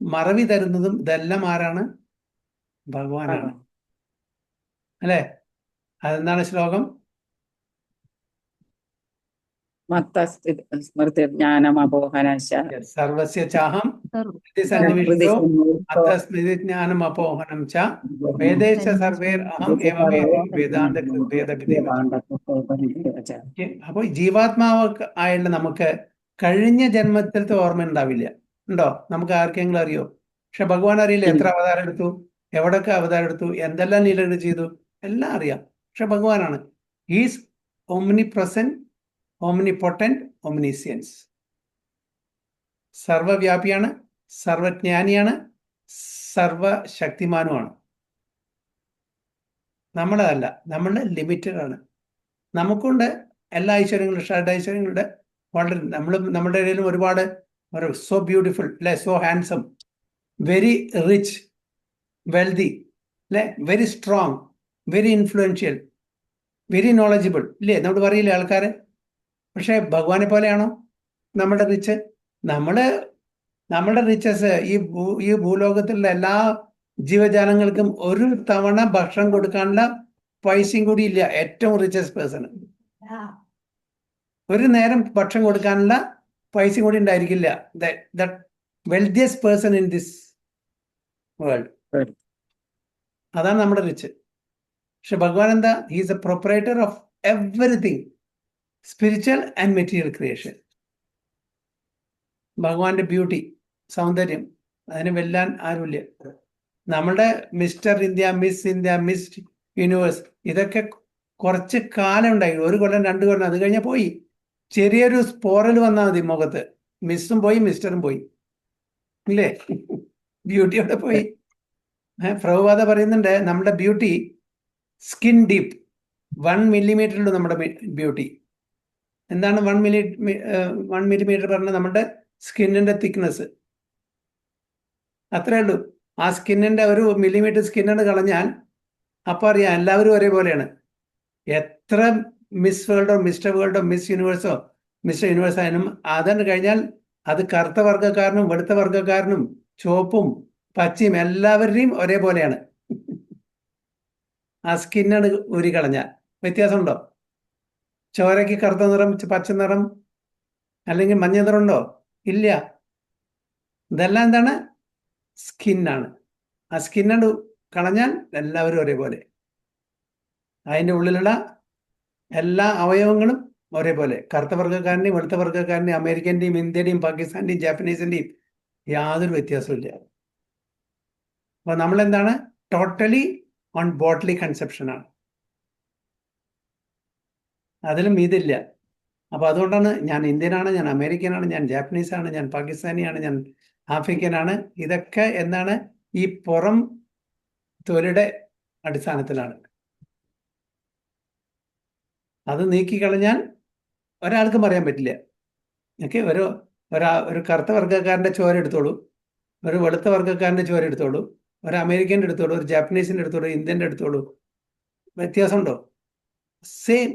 മറവി തരുന്നതും ഇതെല്ലാം ആരാണ്? ഭഗവാനാണ് അല്ലേ. അതെന്താണ് ശ്ലോകം? സർവസ്യ ചാഹം സന്നിവിഷ്ടോ അത്തസ്മൃതിജ്ഞാനം അപോഹനം ച വേദേശ സർവേർ അഹം ഏവ വേദാന്ത വേദവിദേവ. അപ്പൊ ജീവാത്മാവ് ആയുള്ള നമുക്ക് കഴിഞ്ഞ ജന്മത്തിലത്തെ ഓർമ്മ ഉണ്ടാവില്ല. ഉണ്ടോ? നമുക്ക് ആർക്കെങ്കിലും അറിയോ? പക്ഷെ ഭഗവാൻ അറിയില്ല എത്ര അവതാരം എടുത്തു, എവിടൊക്കെ അവതാരം എടുത്തു, എന്തെല്ലാം ലീലകൾ ചെയ്തു, എല്ലാം അറിയാം. പക്ഷെ ഭഗവാനാണ് ഈസ് ഓംനി പ്രസന്റ്, ഓംനിപൊട്ടന്റ്, ഓംനിസിയൻസ്. സർവവ്യാപിയാണ്, സർവജ്ഞാനിയാണ്, സർവശക്തിമാനുമാണ്. നമ്മളതല്ല, നമ്മളുടെ ലിമിറ്റഡ് ആണ്. നമുക്കുണ്ട് എല്ലാ ഐശ്വര്യങ്ങളും, ഷഡൈശ്വര്യങ്ങളുണ്ട്. വളരെ നമ്മുടെ ഇടയിലും ഒരുപാട് സോ ബ്യൂട്ടിഫുൾ അല്ലെ, so handsome, very rich, wealthy അല്ലെ, very strong, very influential, very knowledgeable ഇല്ലേ, നമ്മൾ പറയില്ലേ ആൾക്കാർ. പക്ഷെ ഭഗവാനെ പോലെയാണോ നമ്മുടെ റിച്ച്? നമ്മുടെ റിച്ചസ് ഈ ഭൂലോകത്തിലുള്ള എല്ലാ ജീവജാലങ്ങൾക്കും ഒരു തവണ ഭക്ഷണം കൊടുക്കാനുള്ള പൈസയും കൂടി ഇല്ല. ഏറ്റവും റിച്ചസ്റ്റ് പേഴ്സൺ ഒരു നേരം ഭക്ഷണം കൊടുക്കാനുള്ള പൈസ കൂടി ഉണ്ടായിരിക്കില്ല. The wealthiest person in this world, അതാണ് നമ്മുടെ റിച്ച്. പക്ഷെ ഭഗവാൻ എന്താ? He's A proprietor of everything, spiritual and material creation. ഭഗവാന്റെ ബ്യൂട്ടി, സൗന്ദര്യം, അതിനെ വെല്ലാൻ ആരുമില്ല. നമ്മുടെ mister India, miss India, miss universe, ഇതൊക്കെ കുറച്ച് കാലം ഉണ്ടായി, 1 കൊല്ലം 2 കൊല്ലം, അത് കഴിഞ്ഞാൽ പോയി. ചെറിയൊരു സ്പോറൽ വന്നാൽ മതി മുഖത്ത്, മിസ്സും പോയി മിസ്റ്ററും പോയി ഇല്ലേ, ബ്യൂട്ടിയോടെ പോയി. പ്രഭുപാദ പറയുന്നുണ്ട്, നമ്മുടെ ബ്യൂട്ടി സ്കിൻ ഡീപ്പ്, 1 മില്ലിമീറ്ററുള്ളൂ നമ്മുടെ ബ്യൂട്ടി. എന്താണ് 1 മില്ലിമീറ്റർ പറഞ്ഞാൽ? നമ്മുടെ സ്കിന്നിന്റെ തിക്നെസ് അത്രേ ഉള്ളൂ. ആ സ്കിന്നിന്റെ 1 മില്ലിമീറ്റർ സ്കിന്നിന് കളഞ്ഞാൽ അപ്പോൾ അറിയാം എല്ലാവരും ഒരേപോലെയാണ്. എത്ര മിസ് വേൾഡോ മിസ്റ്റർ വേൾഡോ മിസ് യൂണിവേഴ്സോ മിസ്റ്റർ യൂണിവേഴ്സ് ആയാലും അതിന് കഴിഞ്ഞാൽ അത് കറുത്ത വർഗ്ഗക്കാരനും വെളുത്ത വർഗ്ഗക്കാരനും ചുവപ്പും പച്ചയും എല്ലാവരുടെയും ഒരേപോലെയാണ്. ആ സ്കിന്നാണ് ഊരി കളഞ്ഞാൽ വ്യത്യാസമുണ്ടോ? ചോരയ്ക്ക് കറുത്ത നിറം, പച്ച നിറം അല്ലെങ്കിൽ മഞ്ഞ നിറം ഉണ്ടോ? ഇല്ല. ഇതെല്ലാം എന്താണ്? സ്കിന്നാണ്. ആ സ്കിന്നോട് കളഞ്ഞാൽ എല്ലാവരും ഒരേപോലെ. അതിൻ്റെ ഉള്ളിലുള്ള എല്ലാ അവയവങ്ങളും ഒരേപോലെ. കറുത്ത വർഗ്ഗക്കാരൻ്റെയും വെളുത്ത വർഗ്ഗക്കാരൻ്റെയും അമേരിക്കൻ്റെയും ഇന്ത്യയുടെയും പാകിസ്ഥാൻ്റെയും ജാപ്പനീസിൻ്റെയും യാതൊരു വ്യത്യാസവും ഇല്ല. അപ്പോൾ നമ്മളെന്താണ്? ടോട്ടലി ഓൺ ബോഡ്ലി കൺസെപ്ഷനാണ്. അതിലും ഇതില്ല. അപ്പോൾ അതുകൊണ്ടാണ് ഞാൻ ഇന്ത്യനാണ്, ഞാൻ അമേരിക്കനാണ്, ഞാൻ ജാപ്പനീസാണ്, ഞാൻ പാകിസ്ഥാനിയാണ്, ഞാൻ ആഫ്രിക്കനാണ്. ഇതൊക്കെ എന്താണ്? ഈ പുറം തൊലിയുടെ അടിസ്ഥാനത്തിലാണ്. അത് നീക്കിക്കളഞ്ഞാൽ ഒരാൾക്കും പറയാൻ പറ്റില്ല. ഓക്കെ, ഒരു കറുത്ത വർഗ്ഗക്കാരൻ്റെ ചോര എടുത്തോളൂ, ഒരു വെളുത്ത വർഗ്ഗക്കാരൻ്റെ ചോര എടുത്തോളൂ, ഒരു അമേരിക്കൻ്റെ എടുത്തോളൂ, ഒരു ജാപ്പനീസിൻ്റെ എടുത്തോളൂ, ഇന്ത്യൻ്റെ എടുത്തോളൂ. വ്യത്യാസമുണ്ടോ? സെയിം.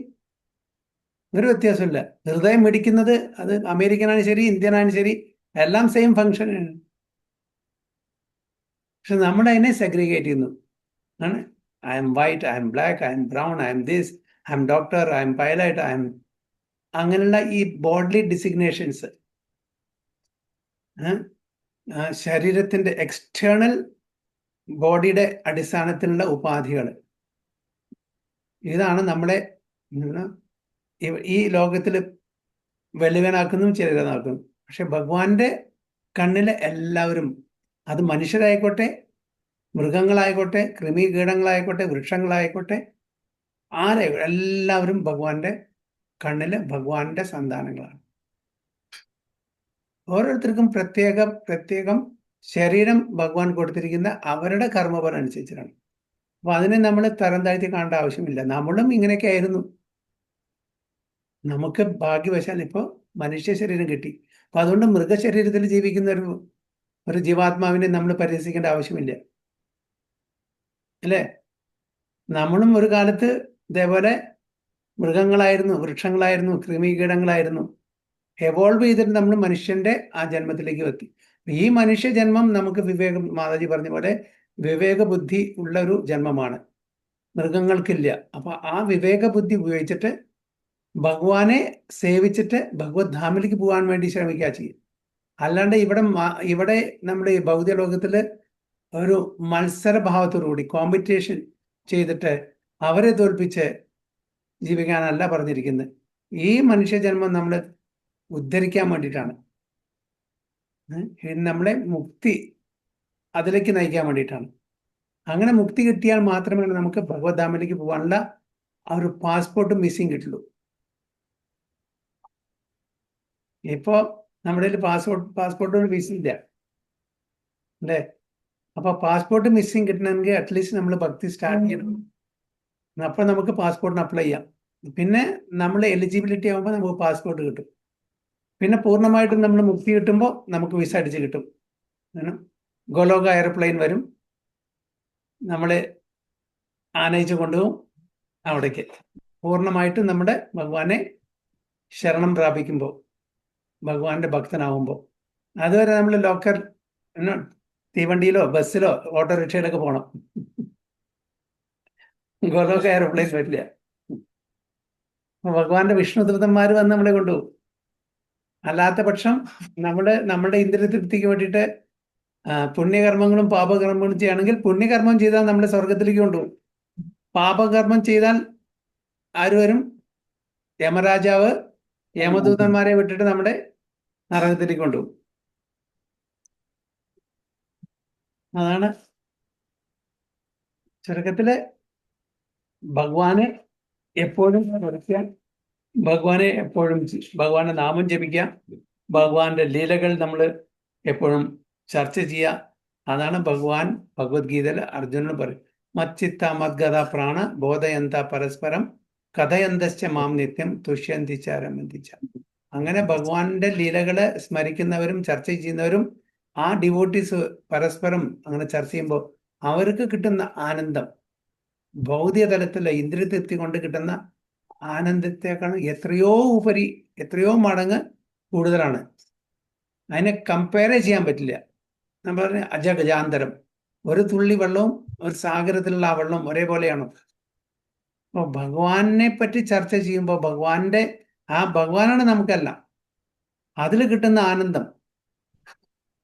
ഒരു വ്യത്യാസമില്ല. ഹൃദയം മിടിക്കുന്നത് അത് അമേരിക്കനാണ് ശരി, ഇന്ത്യനാണ് ശരി, എല്ലാം സെയിം ഫങ്ഷനാണ്. പക്ഷെ നമ്മളതിനെ സെഗ്രിഗേറ്റ് ചെയ്യുന്നു. ആണ് I M white, I M black, I M brown, I M this, I M doctor, I M pilot, I M അങ്ങനെയുള്ള ഈ ബോഡ്ലി ഡിസിഗ്നേഷൻസ് ശരീരത്തിൻ്റെ എക്സ്റ്റേണൽ ബോഡിയുടെ അടിസ്ഥാനത്തിലുള്ള ഉപാധികൾ. ഇതാണ് നമ്മളെ ഈ ലോകത്തിൽ വലിയവനാക്കുന്നതും ചെറിയവനാക്കുന്നു. പക്ഷെ ഭഗവാന്റെ കണ്ണിലെ എല്ലാവരും, അത് മനുഷ്യരായിക്കോട്ടെ, മൃഗങ്ങളായിക്കോട്ടെ, കൃമികീടങ്ങളായിക്കോട്ടെ, വൃക്ഷങ്ങളായിക്കോട്ടെ, എല്ലാവരും ഭഗവാന്റെ കണ്ണില് ഭഗവാന്റെ സന്താനങ്ങളാണ്. ഓരോരുത്തർക്കും പ്രത്യേകം ശരീരം ഭഗവാൻ കൊടുത്തിരിക്കുന്ന അവരുടെ കർമ്മഫലം അനുസരിച്ചിട്ടാണ്. അപ്പൊ അതിനെ നമ്മൾ തരം താഴ്ത്തി കാണേണ്ട ആവശ്യമില്ല. നമ്മളും ഇങ്ങനെയൊക്കെ ആയിരുന്നു. നമുക്ക് ഭാഗ്യവശാൽ ഇപ്പോൾ മനുഷ്യ ശരീരം കിട്ടി. അപ്പൊ അതുകൊണ്ട് മൃഗശരീരത്തിൽ ജീവിക്കുന്ന ഒരു ജീവാത്മാവിനെ നമ്മൾ പരിഹസിക്കേണ്ട ആവശ്യമില്ല, അല്ലേ? നമ്മളും ഒരു കാലത്ത് ഇതേപോലെ മൃഗങ്ങളായിരുന്നു, വൃക്ഷങ്ങളായിരുന്നു, കൃമികീടങ്ങളായിരുന്നു. എവോൾവ് ചെയ്തിട്ട് നമ്മൾ മനുഷ്യന്റെ ആ ജന്മത്തിലേക്ക് എത്തി. ഈ മനുഷ്യ ജന്മം നമുക്ക് മാതാജി പറഞ്ഞ പോലെ വിവേക ബുദ്ധി ഉള്ള ഒരു ജന്മമാണ്, മൃഗങ്ങൾക്കില്ല. അപ്പൊ ആ വിവേക ബുദ്ധി ഉപയോഗിച്ചിട്ട് ഭഗവാനെ സേവിച്ചിട്ട് ഭഗവത് ധാമിലേക്ക് പോകാൻ വേണ്ടി ശ്രമിക്കുക ചെയ്യും. അല്ലാണ്ട് ഇവിടെ നമ്മുടെ ഈ ഭൗതിക ലോകത്തില് ഒരു മത്സരഭാവത്തോടുകൂടി കോമ്പറ്റീഷൻ ചെയ്തിട്ട് അവരെ തോൽപ്പിച്ച് ജീവിക്കാനല്ല പറഞ്ഞിരിക്കുന്നത്. ഈ മനുഷ്യജന്മം നമ്മളെ ഉദ്ധരിക്കാൻ വേണ്ടിയിട്ടാണ്, നമ്മളെ മുക്തി അതിലേക്ക് നയിക്കാൻ വേണ്ടിയിട്ടാണ്. അങ്ങനെ മുക്തി കിട്ടിയാൽ മാത്രമേ നമുക്ക് ഭഗവത് ധാമിലേക്ക് പോകാനുള്ള ആ ഒരു പാസ്പോർട്ട് മിസ്സിങ് കിട്ടുള്ളൂ. ഇപ്പോ നമ്മുടെ പാസ്പോർട്ട് ഒരു വിസ ഇല്ല, അല്ലേ? അപ്പൊ പാസ്പോർട്ട് മിസ്സിങ് കിട്ടണമെങ്കിൽ അറ്റ്ലീസ്റ്റ് നമ്മൾ ഭക്തി സ്റ്റാർട്ട് ചെയ്യണം. അപ്പൊ നമുക്ക് പാസ്പോർട്ടിന് അപ്ലൈ ചെയ്യാം. പിന്നെ നമ്മൾ എലിജിബിലിറ്റി ആകുമ്പോൾ നമുക്ക് പാസ്പോർട്ട് കിട്ടും. പിന്നെ പൂർണ്ണമായിട്ടും നമ്മൾ മുക്തി കിട്ടുമ്പോൾ നമുക്ക് വിസ അടിച്ച് കിട്ടും. ഗോലോക എയർപ്ലെയിൻ വരും, നമ്മളെ ആനയിച്ച് കൊണ്ടുപോകും അവിടേക്ക്. പൂർണ്ണമായിട്ടും നമ്മുടെ ഭഗവാനെ ശരണം പ്രാപിക്കുമ്പോൾ, ഭഗവാന്റെ ഭക്തനാവുമ്പോൾ. അതുവരെ നമ്മൾ ലോക്കൽ തീവണ്ടിയിലോ ബസ്സിലോ ഓട്ടോറിക്ഷയിലൊക്കെ പോകണം. ഗോലോക എയർപ്ലെയിൻ വരില്ല. ഭഗവാന്റെ വിഷ്ണുദൂതന്മാർ വന്ന് നമ്മളെ കൊണ്ടുപോകും. അല്ലാത്ത പക്ഷം നമ്മുടെ ഇന്ദ്രിയതൃപ്തിക്ക് വേണ്ടിയിട്ട് പുണ്യകർമ്മങ്ങളും പാപകർമ്മങ്ങളും ചെയ്യുകയാണെങ്കിൽ, പുണ്യകർമ്മം ചെയ്താൽ നമ്മളെ സ്വർഗത്തിലേക്ക് കൊണ്ടുപോകും. പാപകർമ്മം ചെയ്താൽ ആര് വരും? യമരാജാവ് യമദൂതന്മാരെ വിട്ടിട്ട് നമ്മുടെ നരകത്തിലേക്ക് കൊണ്ടുപോകും. അതാണ് ചുരുക്കത്തില് ഭഗവാനെ എപ്പോഴും സ്മരിക്കാൻ, ഭഗവാന്റെ നാമം ജപിക്കുക, ഭഗവാന്റെ ലീലകൾ നമ്മൾ എപ്പോഴും ചർച്ച ചെയ്യുക. അതാണ് ഭഗവാൻ ഭഗവത്ഗീതയിൽ അർജുനന് പറയും, മച്ചിത്ത മദ്ഗത പ്രാണ ബോധയന്ത പരസ്പരം കഥയന്തശ്ച മാം നിത്യം തുഷ്യന്തിച്ചാരമന്തിച്ച. അങ്ങനെ ഭഗവാന്റെ ലീലകളെ സ്മരിക്കുന്നവരും ചർച്ച ചെയ്യുന്നവരും ആ ഡിവോട്ടീസ് പരസ്പരം അങ്ങനെ ചർച്ച ചെയ്യുമ്പോൾ അവർക്ക് കിട്ടുന്ന ആനന്ദം ഭൗതിക തലത്തിലെ ഇന്ദ്രിയതൃപ്തി കൊണ്ട് കിട്ടുന്ന ആനന്ദത്തെക്കാൾ എത്രയോ മടങ്ങ് കൂടുതലാണ്. അതിനെ കമ്പയർ ചെയ്യാൻ പറ്റില്ല. നമ്മൾ പറഞ്ഞ അജഗജാന്തരം. ഒരു തുള്ളി വെള്ളവും ഒരു സാഗരത്തിലുള്ള ആ വെള്ളം ഒരേപോലെയാണോ? അപ്പോൾ ഭഗവാനെ പറ്റി ചർച്ച ചെയ്യുമ്പോൾ ഭഗവാനാണ് നമുക്കല്ല, അതിൽ കിട്ടുന്ന ആനന്ദം,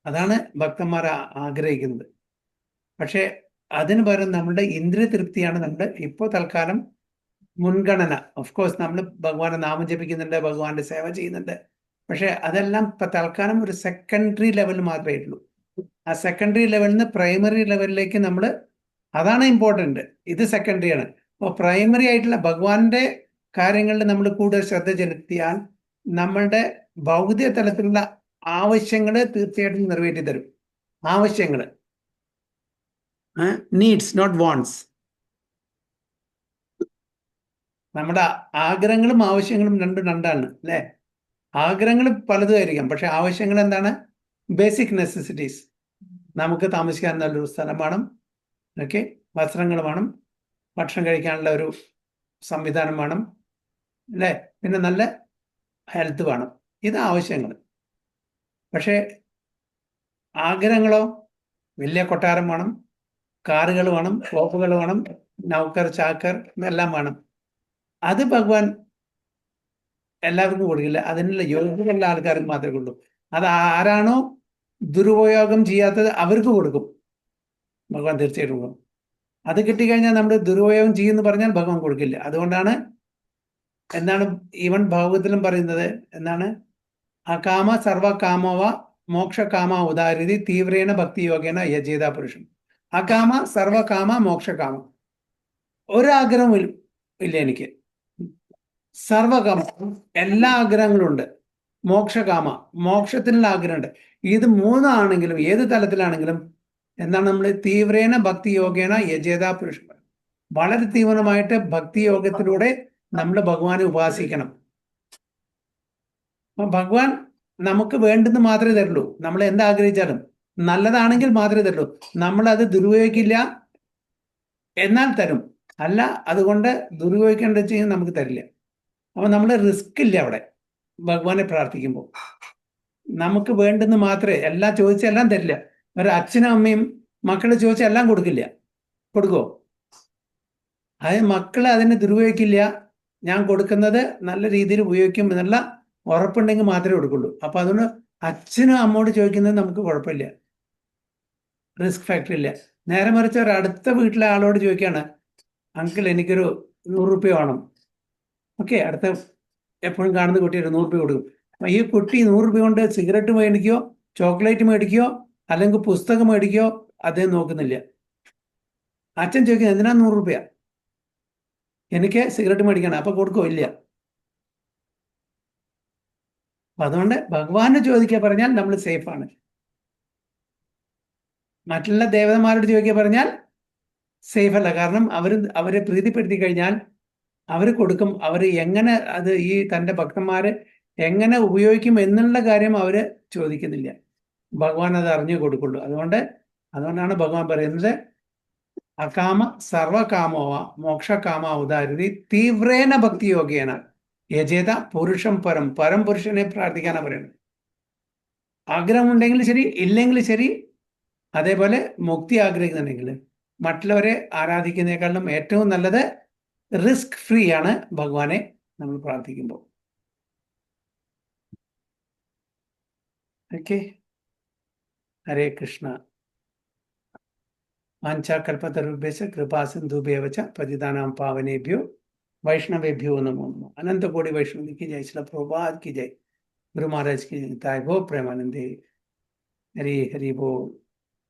അതാണ് ഭക്തന്മാർ ആഗ്രഹിക്കുന്നത്. പക്ഷെ അതിന് പകരം നമ്മുടെ ഇന്ദ്രിയ തൃപ്തിയാണ് നമ്മുടെ ഇപ്പോൾ തൽക്കാലം മുൻഗണന. ഓഫ് കോഴ്സ് നമ്മൾ ഭഗവാനെ നാമം ജപിക്കുന്നുണ്ട്, ഭഗവാന്റെ സേവ ചെയ്യുന്നുണ്ട്. പക്ഷെ അതെല്ലാം ഇപ്പൊ തൽക്കാലം ഒരു സെക്കൻഡറി ലെവൽ മാത്രമേ ഉള്ളൂ. ആ സെക്കൻഡറി ലെവലിൽ നിന്ന് പ്രൈമറി ലെവലിലേക്ക് നമ്മൾ, അതാണ് ഇമ്പോർട്ടൻ്റ്. ഇത് സെക്കൻഡറിയാണ്. അപ്പോൾ പ്രൈമറി ആയിട്ടുള്ള ഭഗവാന്റെ കാര്യങ്ങളിൽ നമ്മൾ കൂടുതൽ ശ്രദ്ധ ചെലുത്തിയാൽ നമ്മളുടെ ഭൗതിക തലത്തിലുള്ള ആവശ്യങ്ങൾ തീർച്ചയായിട്ടും നിറവേറ്റി തരും. ആവശ്യങ്ങൾ, നീഡ്സ് നോട്ട് വാണ്ട്സ്. നമ്മുടെ ആഗ്രഹങ്ങളും ആവശ്യങ്ങളും രണ്ടാണ് അല്ലേ? ആഗ്രഹങ്ങൾ പലതും ആയിരിക്കാം, പക്ഷെ ആവശ്യങ്ങൾ എന്താണ്? Basic necessities. നമുക്ക് താമസിക്കാൻ നല്ലൊരു സ്ഥലം വേണം, ഓക്കെ, വസ്ത്രങ്ങൾ വേണം, ഭക്ഷണം കഴിക്കാനുള്ള ഒരു സംവിധാനം വേണം അല്ലേ, പിന്നെ നല്ല ഹെൽത്ത് വേണം. ഇത് ആവശ്യങ്ങൾ. പക്ഷേ ആഗ്രഹങ്ങളോ? വലിയ കൊട്ടാരം വേണം, കാറുകൾ വേണം, ഷോപ്പുകൾ വേണം, നൗക്കർ ചാക്കർ എല്ലാം വേണം. അത് ഭഗവാൻ എല്ലാവർക്കും കൊടുക്കില്ല. അതിനുള്ള യോഗ്യതയുള്ള ആൾക്കാർക്ക് മാത്രമേ ഉള്ളൂ. അത് ആരാണോ ദുരുപയോഗം ചെയ്യാത്തത് അവർക്ക് കൊടുക്കും ഭഗവാൻ, തീർച്ചയായിട്ടും കൊടുക്കും. അത് കിട്ടിക്കഴിഞ്ഞാൽ നമ്മൾ ദുരുപയോഗം ചെയ്യുമെന്ന് പറഞ്ഞാൽ ഭഗവാൻ കൊടുക്കില്ല. അതുകൊണ്ടാണ് എന്താണ് ഈവൻ ഭാഗവതത്തിലും പറയുന്നത്, എന്താണ്? അകാമ സർവകാമോവ മോക്ഷകാമ ഉദാരിതി തീവ്രേണ ഭക്തി യോഗേന യജേത പുരുഷൻ. അകാമ സർവകാമ മോക്ഷകാമ. ഒരാഗ്രഹവും ഇല്ല എനിക്ക്. സർവകാമ, എല്ലാ ആഗ്രഹങ്ങളും ഉണ്ട്. മോക്ഷകാമ, മോക്ഷത്തിനുള്ള ആഗ്രഹമുണ്ട്. ഇത് മൂന്നാണെങ്കിലും ഏത് തലത്തിലാണെങ്കിലും എന്താണ്? നമ്മൾ തീവ്രേണ ഭക്തി യോഗേന യജേത പുരുഷൻ. വളരെ തീവ്രമായിട്ട് ഭക്തി യോഗത്തിലൂടെ നമ്മൾ ഭഗവാനെ ഉപാസിക്കണം. ഭഗവാൻ നമുക്ക് വേണ്ടുന്ന മാത്രമേ തരുള്ളൂ. നമ്മൾ എന്താഗ്രഹിച്ചാലും നല്ലതാണെങ്കിൽ മാത്രമേ തരുള്ളൂ. നമ്മളത് ദുരുപയോഗിക്കില്ല എന്നാൽ തരും. അല്ല, അതുകൊണ്ട് ദുരുപയോഗിക്കേണ്ട വെച്ച് നമുക്ക് തരില്ല. അപ്പോൾ നമ്മൾ റിസ്ക് ഇല്ല അവിടെ. ഭഗവാനെ പ്രാർത്ഥിക്കുമ്പോൾ നമുക്ക് വേണ്ടുന്ന മാത്രമേ, എല്ലാം ചോദിച്ചാൽ എല്ലാം തരില്ല. ഒരു അച്ഛനും അമ്മയും മക്കൾ ചോദിച്ചാൽ എല്ലാം കൊടുക്കില്ല. കൊടുക്കുമോ? അത് മക്കൾ അതിനെ ദുരുപയോഗിക്കില്ല. ഞാൻ കൊടുക്കുന്നത് നല്ല രീതിയിൽ ഉപയോഗിക്കും എന്നുള്ള ഉറപ്പുണ്ടെങ്കിൽ മാത്രമേ കൊടുക്കുള്ളൂ. അപ്പൊ അതുകൊണ്ട് അച്ഛനും അമ്മോട് ചോദിക്കുന്നത് നമുക്ക് കുഴപ്പമില്ല, റിസ്ക് ഫാക്ടർ ഇല്ല. നേരെ മറിച്ച് ഒരു അടുത്ത വീട്ടിലെ ആളോട് ചോദിക്കുകയാണ്, അങ്കിൾ എനിക്കൊരു 100 രൂപ വേണം. ഓക്കെ, അടുത്ത എപ്പോഴും കാണുന്ന കുട്ടി ഒരു 100 രൂപ കൊടുക്കും. അപ്പൊ ഈ കുട്ടി 100 രൂപ കൊണ്ട് സിഗരറ്റ് മേടിക്കുകയോ ചോക്ലേറ്റ് മേടിക്കുകയോ അല്ലെങ്കിൽ പുസ്തകം മേടിക്കുകയോ അദ്ദേഹം നോക്കുന്നില്ല. അച്ഛൻ ചോദിക്കുന്നത് എന്തിനാ 100 രൂപ? എനിക്ക് സിഗരറ്റ് മേടിക്കണം. അപ്പൊ കൊടുക്കോ? ഇല്ല. അതുകൊണ്ട് ഭഗവാന് ചോദിക്കുക പറഞ്ഞാൽ നമ്മൾ സേഫാണ്. മറ്റുള്ള ദേവതമാരോട് ചോദിക്കുക പറഞ്ഞാൽ സേഫ് അല്ല. കാരണം അവരെ പ്രീതിപ്പെടുത്തി കഴിഞ്ഞാൽ അവർ കൊടുക്കും. അവർ എങ്ങനെ അത് ഈ തൻ്റെ ഭക്തന്മാര് എങ്ങനെ ഉപയോഗിക്കും എന്നുള്ള കാര്യം അവര് ചോദിക്കുന്നില്ല. ഭഗവാൻ അത് അറിഞ്ഞു കൊടുക്കുള്ളൂ. അതുകൊണ്ടാണ് ഭഗവാൻ പറയുന്നത് അകാമ സർവകാമോവ മോക്ഷകാമ ഉദാരിതി തീവ്രേണ ഭക്തി യോഗേന യജേത പുരുഷം പരം പുരുഷനെ പ്രാർത്ഥിക്കാനാണ് പറയുന്നത്. ആഗ്രഹമുണ്ടെങ്കിൽ ശരി, ഇല്ലെങ്കിൽ ശരി. അതേപോലെ മുക്തി ആഗ്രഹിക്കുന്നുണ്ടെങ്കിൽ മറ്റുള്ളവരെ ആരാധിക്കുന്നതിനേക്കാളും ഏറ്റവും നല്ലത് റിസ്ക് ഫ്രീ ആണ് ഭഗവാനെ നമ്മൾ പ്രാർത്ഥിക്കുമ്പോൾ. ഓക്കെ, ഹരേ കൃഷ്ണ. വാഞ്ചാകൽപതരുഭ്യശ്ച കൃപാ സിന്ധുഭ്യവ ച പതിതാനാം പാവനേഭ്യോ वैष्णवेभ्यो नमो नमः। अनंत कोटि वैष्णव की जय। श्रील प्रभुपाद की जय। गुरु महाराज की जय। ताई भो प्रेमानंदे। हरि हरि बोल।